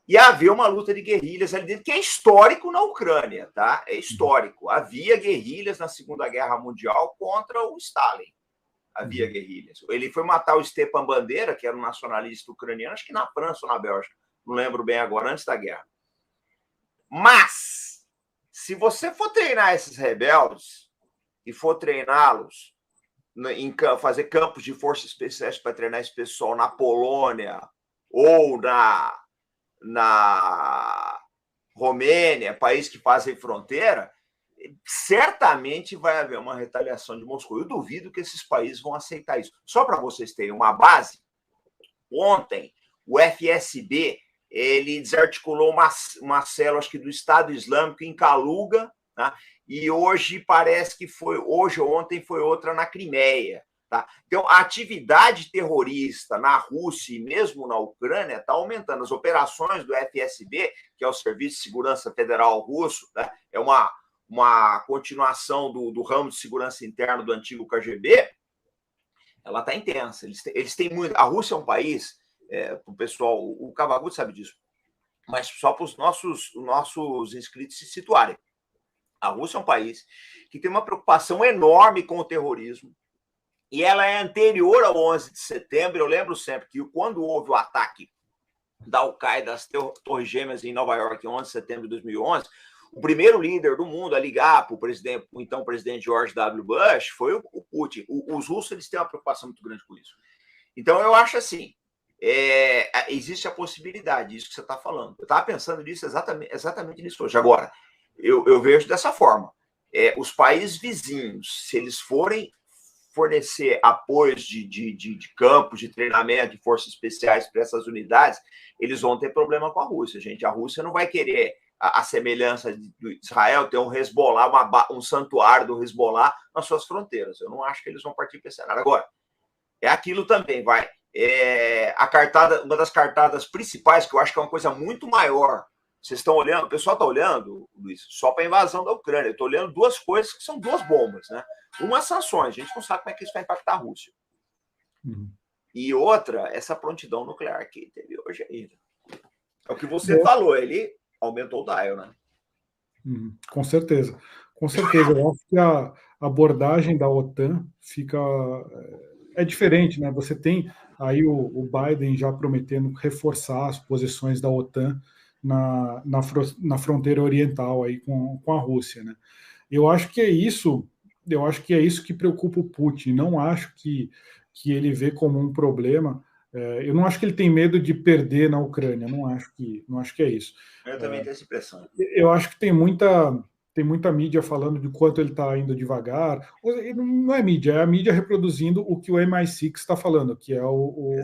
e haver uma luta de guerrilhas ali dentro, que é histórico na Ucrânia, tá? É histórico. Havia guerrilhas na Segunda Guerra Mundial contra o Stalin. Havia guerrilhas. Ele foi matar o Stepan Bandera, que era um nacionalista ucraniano, acho que na França ou na Bélgica, não lembro bem agora, antes da guerra. Mas, se você for treinar esses rebeldes e for treiná-los, fazer campos de forças especiais para treinar esse pessoal na Polônia ou na Romênia, país que fazem fronteira, certamente vai haver uma retaliação de Moscou. Eu duvido que esses países vão aceitar isso. Só para vocês terem uma base, ontem o FSB ele desarticulou uma célula, acho que do Estado Islâmico em Kaluga, tá? E hoje parece que ontem foi outra na Crimeia. Tá? Então, a atividade terrorista na Rússia e mesmo na Ucrânia está aumentando. As operações do FSB, que é o Serviço de Segurança Federal Russo, né? É uma continuação do ramo de segurança interna do antigo KGB, ela está intensa. Eles têm muito. A Rússia é um país, o pessoal, o Cavaguto sabe disso, mas só para os nossos inscritos se situarem. A Rússia é um país que tem uma preocupação enorme com o terrorismo. E ela é anterior ao 11 de setembro. Eu lembro sempre que quando houve o ataque da Al-Qaeda às Torres Gêmeas em Nova York, em 11 de setembro de 2011, o primeiro líder do mundo a ligar para o então presidente George W. Bush foi o Putin. Os russos eles têm uma preocupação muito grande com isso. Então, eu acho assim, existe a possibilidade disso que você está falando. Eu estava pensando nisso exatamente nisso hoje. Agora, eu vejo dessa forma. Os países vizinhos, se eles forem fornecer apoios de campos, de treinamento, de forças especiais para essas unidades, eles vão ter problema com a Rússia, gente. A Rússia não vai querer a semelhança de Israel ter um Hezbollah, um santuário do Hezbollah nas suas fronteiras. Eu não acho que eles vão partir para esse cenário. Agora, é aquilo também, vai. Uma das cartadas principais, que eu acho que é uma coisa muito maior. Vocês estão olhando, o pessoal está olhando, Luiz, só para a invasão da Ucrânia. Eu estou olhando duas coisas que são duas bombas, né? Uma, sanções, a gente não sabe como é que isso vai impactar a Rússia. E outra, essa prontidão nuclear que teve hoje ainda. É o que você falou, ele aumentou o dial, né? Com certeza. Com certeza. Eu acho que a abordagem da OTAN fica... É diferente, né? Você tem aí o Biden já prometendo reforçar as posições da OTAN na fronteira oriental aí com a Rússia, né? Eu acho que é isso que preocupa o Putin. Não acho que ele vê como um problema. Eu não acho que ele tem medo de perder na Ucrânia. Não acho que é isso. Eu também tenho essa impressão. Eu acho que tem muita mídia falando de quanto ele está indo devagar. Não é mídia, é a mídia reproduzindo o que o MI6 está falando, que é o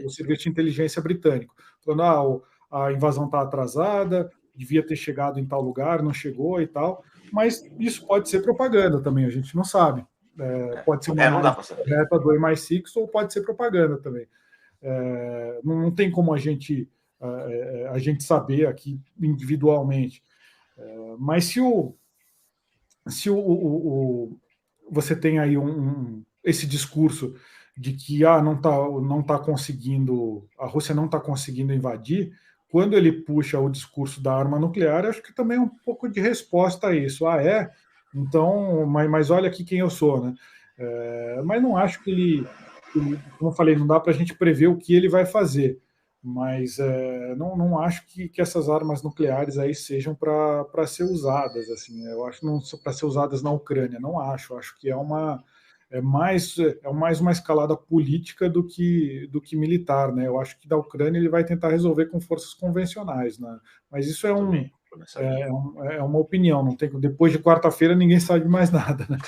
Serviço de Inteligência Britânico. Falando, a invasão está atrasada, devia ter chegado em tal lugar, não chegou e tal. Mas isso pode ser propaganda também, a gente não sabe. Pode ser uma análise direta do MI6 ou pode ser propaganda também. Não tem como a gente saber aqui individualmente. Mas se você tem aí esse discurso de que não tá conseguindo, a Rússia não está conseguindo invadir, quando ele puxa o discurso da arma nuclear, acho que também é um pouco de resposta a isso. Então, mas olha aqui quem eu sou, né? Mas não acho que ele, como eu falei, não dá para a gente prever o que ele vai fazer. Mas não acho que essas armas nucleares aí sejam para ser usadas, assim. Eu acho que não para ser usadas na Ucrânia, não acho. Acho que é mais uma escalada política do que militar, né? Eu acho que da Ucrânia ele vai tentar resolver com forças convencionais, né? Mas isso é uma opinião. Não tem, depois de quarta-feira ninguém sabe mais nada, né?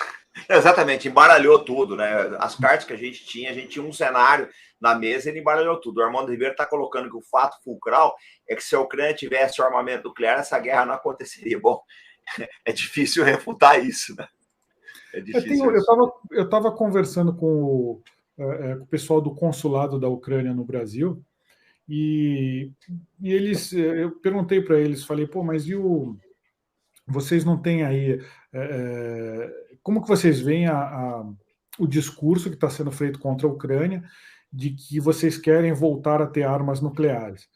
Exatamente, embaralhou tudo, né? As cartas que a gente tinha um cenário na mesa e ele embaralhou tudo. O Armando Ribeiro está colocando que o fato fulcral é que se a Ucrânia tivesse o armamento nuclear, essa guerra não aconteceria. Bom, é difícil refutar isso, né? É difícil. Eu estava conversando com o pessoal do consulado da Ucrânia no Brasil e eu perguntei para eles, falei, mas vocês não têm aí... como que vocês veem o discurso que está sendo feito contra a Ucrânia de que vocês querem voltar a ter armas nucleares?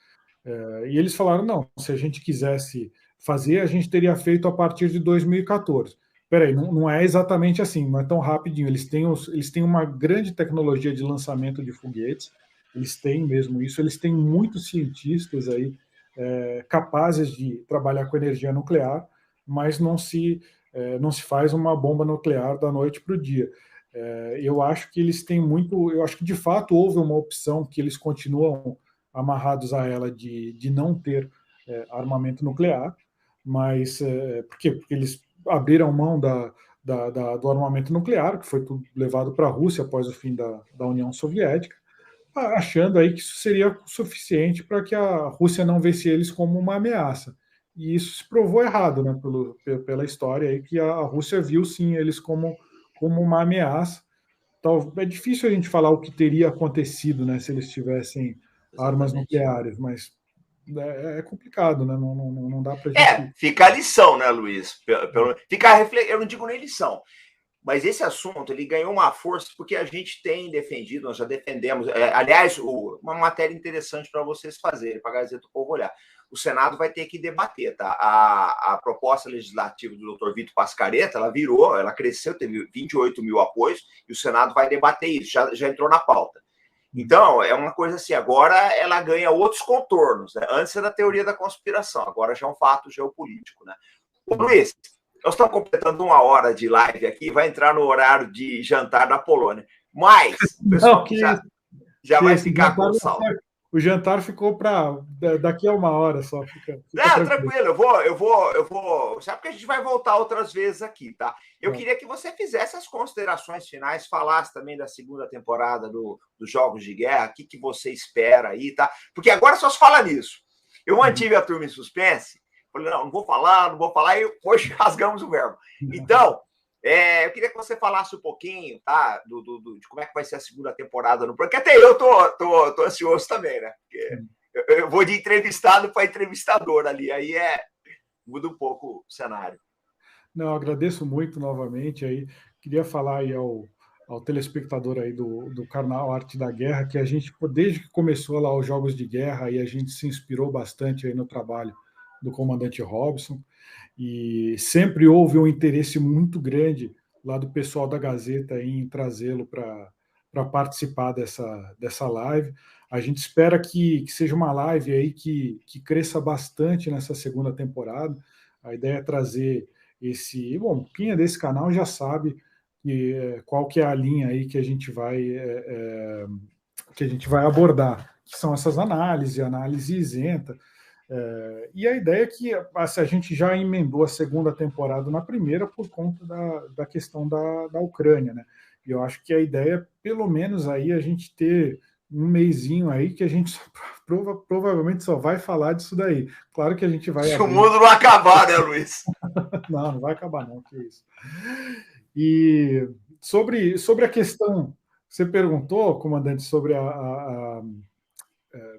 E eles falaram, não, se a gente quisesse fazer, a gente teria feito a partir de 2014. Peraí, não é exatamente assim, não é tão rapidinho. Eles têm uma grande tecnologia de lançamento de foguetes, eles têm mesmo isso, eles têm muitos cientistas aí capazes de trabalhar com energia nuclear, mas não se faz uma bomba nuclear da noite para o dia. Eu acho que eles têm eu acho que de fato houve uma opção que eles continuam amarrados a ela de não ter armamento nuclear, mas por quê? Porque eles abriram mão do armamento nuclear, que foi tudo levado para a Rússia após o fim da União Soviética, achando aí que isso seria suficiente para que a Rússia não visse eles como uma ameaça. E isso se provou errado, né, pela história aí, que a Rússia viu sim eles como uma ameaça. Então, é difícil a gente falar o que teria acontecido, né, se eles tivessem armas nucleares, mas é complicado, né? Não dá para gente... Fica a lição, né, Luiz? Eu não digo nem lição, mas esse assunto ele ganhou uma força porque a gente tem defendido, nós já defendemos. Aliás, uma matéria interessante para vocês fazerem, para a Gazeta do Povo olhar. O Senado vai ter que debater, tá? A proposta legislativa do Dr. Vitor Pascaretta, ela cresceu, teve 28 mil apoios, e o Senado vai debater isso, já entrou na pauta. Então, é uma coisa assim, agora ela ganha outros contornos, né? Antes era a teoria da conspiração, agora já é um fato geopolítico, né? Ô, Luiz, nós estamos completando 1 hora de live aqui, vai entrar no horário de jantar da Polônia, mas o pessoal já vai ficar com saldo. o jantar ficou para daqui a 1 hora só. Fica Não, tranquilo. tranquilo, eu vou. Sabe que a gente vai voltar outras vezes aqui, tá? Eu queria que você fizesse as considerações finais, falasse também da segunda temporada dos Jogos de Guerra, o que você espera aí, tá? Porque agora só se fala nisso. Eu mantive a turma em suspense, falei, não vou falar, e hoje rasgamos o verbo. Então, eu queria que você falasse um pouquinho, tá? De como é que vai ser a segunda temporada no programa, porque até eu tô ansioso também, né? Porque eu vou de entrevistado para entrevistador ali, aí muda um pouco o cenário. Não, agradeço muito novamente aí. Queria falar aí ao telespectador aí do canal Arte da Guerra, que a gente, desde que começou lá os Jogos de Guerra, aí a gente se inspirou bastante aí no trabalho do comandante Robson, e sempre houve um interesse muito grande lá do pessoal da Gazeta em trazê-lo para participar dessa live. A gente espera que seja uma live aí que cresça bastante nessa segunda temporada. A ideia é trazer bom, quem é desse canal já sabe qual que é a linha aí que a gente vai abordar, que são essas análise isenta. E a ideia é que a gente já emendou a segunda temporada na primeira por conta da questão da Ucrânia, né? E eu acho que a ideia é, pelo menos, aí a gente ter um mesinho aí que a gente provavelmente só vai falar disso daí. Claro que a gente vai... Se o mundo não acabar, né, Luiz? Não vai acabar não, que isso. E sobre a questão, você perguntou, comandante, sobre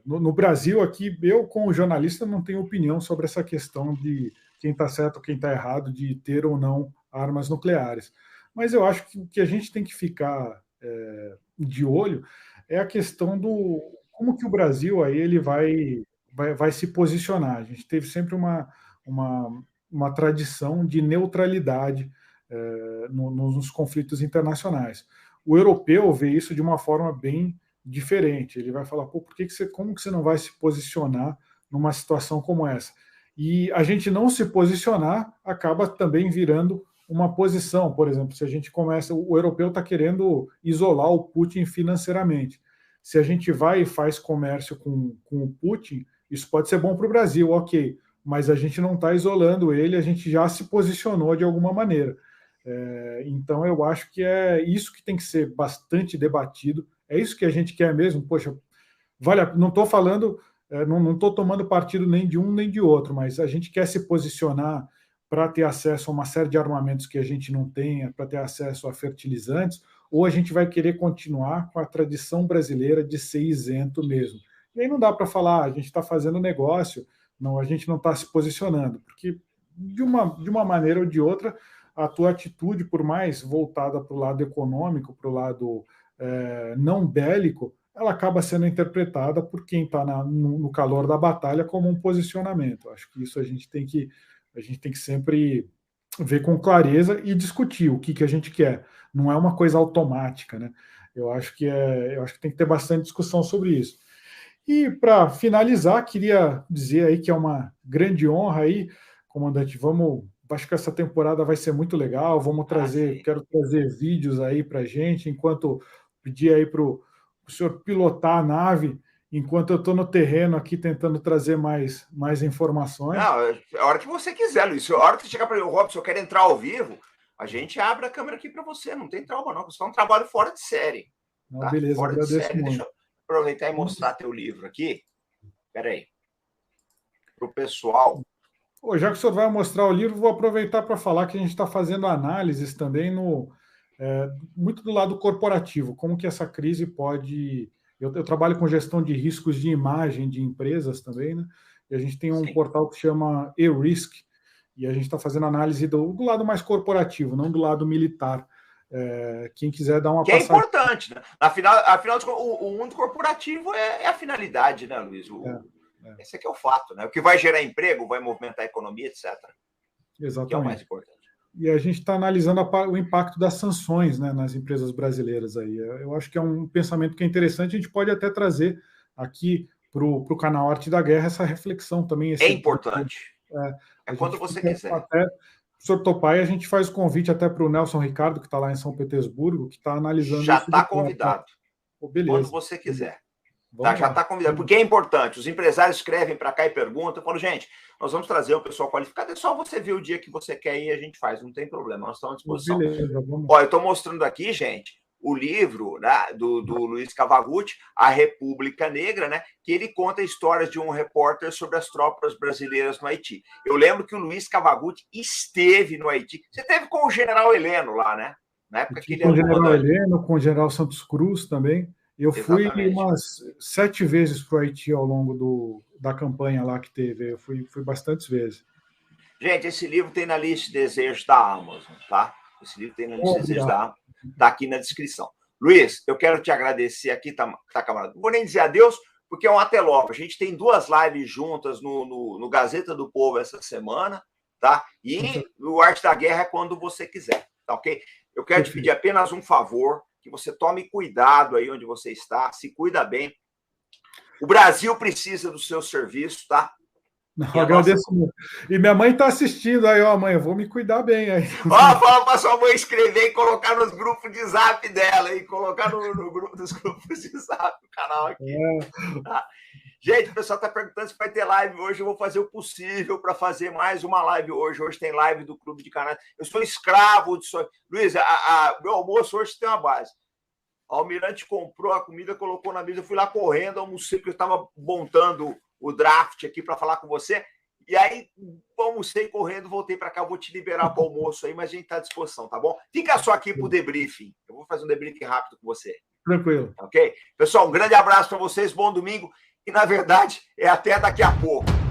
no Brasil aqui, eu como jornalista não tenho opinião sobre essa questão de quem está certo ou quem está errado de ter ou não armas nucleares. Mas eu acho que o que a gente tem que ficar de olho é a questão do como que o Brasil aí ele vai se posicionar. A gente teve sempre uma tradição de neutralidade nos conflitos internacionais. O europeu vê isso de uma forma bem diferente. Ele vai falar, pô, como que você não vai se posicionar numa situação como essa? E a gente não se posicionar acaba também virando uma posição. Por exemplo, se a gente começa, o europeu está querendo isolar o Putin financeiramente. Se a gente vai e faz comércio com o Putin, isso pode ser bom para o Brasil, ok, mas a gente não está isolando ele, a gente já se posicionou de alguma maneira. Então, eu acho que é isso que tem que ser bastante debatido. É isso que a gente quer mesmo. Poxa, não estou falando, não estou tomando partido nem de um nem de outro, mas a gente quer se posicionar para ter acesso a uma série de armamentos que a gente não tenha, para ter acesso a fertilizantes, ou a gente vai querer continuar com a tradição brasileira de ser isento mesmo. E aí não dá para falar, a gente está fazendo negócio, não, a gente não está se posicionando, porque de uma maneira ou de outra, a tua atitude, por mais voltada para o lado econômico, para o lado não bélico, ela acaba sendo interpretada por quem está no calor da batalha como um posicionamento. Acho que isso a gente tem que sempre ver com clareza e discutir o que a gente quer. Não é uma coisa automática, né? Eu acho que tem que ter bastante discussão sobre isso. E para finalizar, queria dizer aí que é uma grande honra aí, comandante. Acho que essa temporada vai ser muito legal. Quero trazer vídeos aí para gente, enquanto pedir aí para o senhor pilotar a nave, enquanto eu estou no terreno aqui tentando trazer mais informações. Não, a hora que você quiser, Luiz. A hora que você chegar para o Robson, eu quero entrar ao vivo, a gente abre a câmera aqui para você. Não tem trauma, não. Isso é um trabalho fora de série. Não, tá? Beleza, fora agradeço de série. Muito. Deixa eu aproveitar e mostrar teu livro aqui. Espera aí. Para o pessoal. Já que o senhor vai mostrar o livro, vou aproveitar para falar que a gente está fazendo análises também muito do lado corporativo, como que essa crise pode... Eu trabalho com gestão de riscos de imagem de empresas também, né? E a gente tem um portal que chama eRisk, e a gente está fazendo análise do lado mais corporativo, não do lado militar. Quem quiser dar uma passagem... é importante, né? Afinal, o mundo corporativo é a finalidade, né, Luiz? Esse aqui é o fato, né? O que vai gerar emprego, vai movimentar a economia, etc. Exatamente. Que é o mais importante. E a gente está analisando o impacto das sanções, né, nas empresas brasileiras aí. Eu acho que é um pensamento que é interessante. A gente pode até trazer aqui para o canal Arte da Guerra essa reflexão também. É importante. Quando você quiser. Até, o senhor topar, e a gente faz o convite até para o Nelson Ricardo, que está lá em São Petersburgo, que está analisando já isso. Já está convidado. Beleza. Quando você quiser. Tá, já está convidado, porque é importante. Os empresários escrevem para cá e perguntam. Eu falo, gente, nós vamos trazer um pessoal qualificado. É só você ver o dia que você quer ir, a gente faz, não tem problema, nós estamos à disposição. Beleza, vamos. Ó, eu estou mostrando aqui, gente, o livro, né, do Luiz Cavagutti, A República Negra, né, que ele conta histórias de um repórter sobre as tropas brasileiras no Haiti. Eu lembro que o Luiz Cavagutti esteve no Haiti. Você esteve com o general Heleno lá, né? Na época que ele com o general Heleno, com o general Santos Cruz também. Eu fui umas 7 vezes para o Haiti ao longo da campanha lá que teve. Eu fui bastantes vezes. Gente, esse livro tem na lista de desejos da Amazon, tá? Esse livro tem na lista de desejos da Amazon. Tá aqui na descrição. Luiz, eu quero te agradecer aqui, tá, camarada? Não vou nem dizer adeus, porque é um até logo. A gente tem 2 lives juntas no Gazeta do Povo essa semana, tá? E o Arte da Guerra é quando você quiser, tá ok? Eu quero te pedir apenas um favor, que você tome cuidado aí onde você está, se cuida bem. O Brasil precisa do seu serviço, tá? Não, agradeço muito. E minha mãe está assistindo aí, ó, mãe, eu vou me cuidar bem aí. Ó, fala para sua mãe escrever e colocar nos grupos de zap dela, e colocar no grupo dos grupos de zap do canal aqui. Tá? Gente, o pessoal está perguntando se vai ter live hoje. Eu vou fazer o possível para fazer mais uma live hoje. Hoje tem live do Clube de Canais. Eu sou escravo de sonho. Luiz, meu almoço hoje tem uma base. O Almirante comprou a comida, colocou na mesa. Eu fui lá correndo, almocei, porque eu estava montando o draft aqui para falar com você. E aí, almocei correndo, voltei para cá. Eu vou te liberar para o almoço aí, mas a gente está à disposição, tá bom? Fica só aqui para o debriefing. Eu vou fazer um debriefing rápido com você. Tranquilo. Ok? Pessoal, um grande abraço para vocês. Bom domingo. E, na verdade, é até daqui a pouco.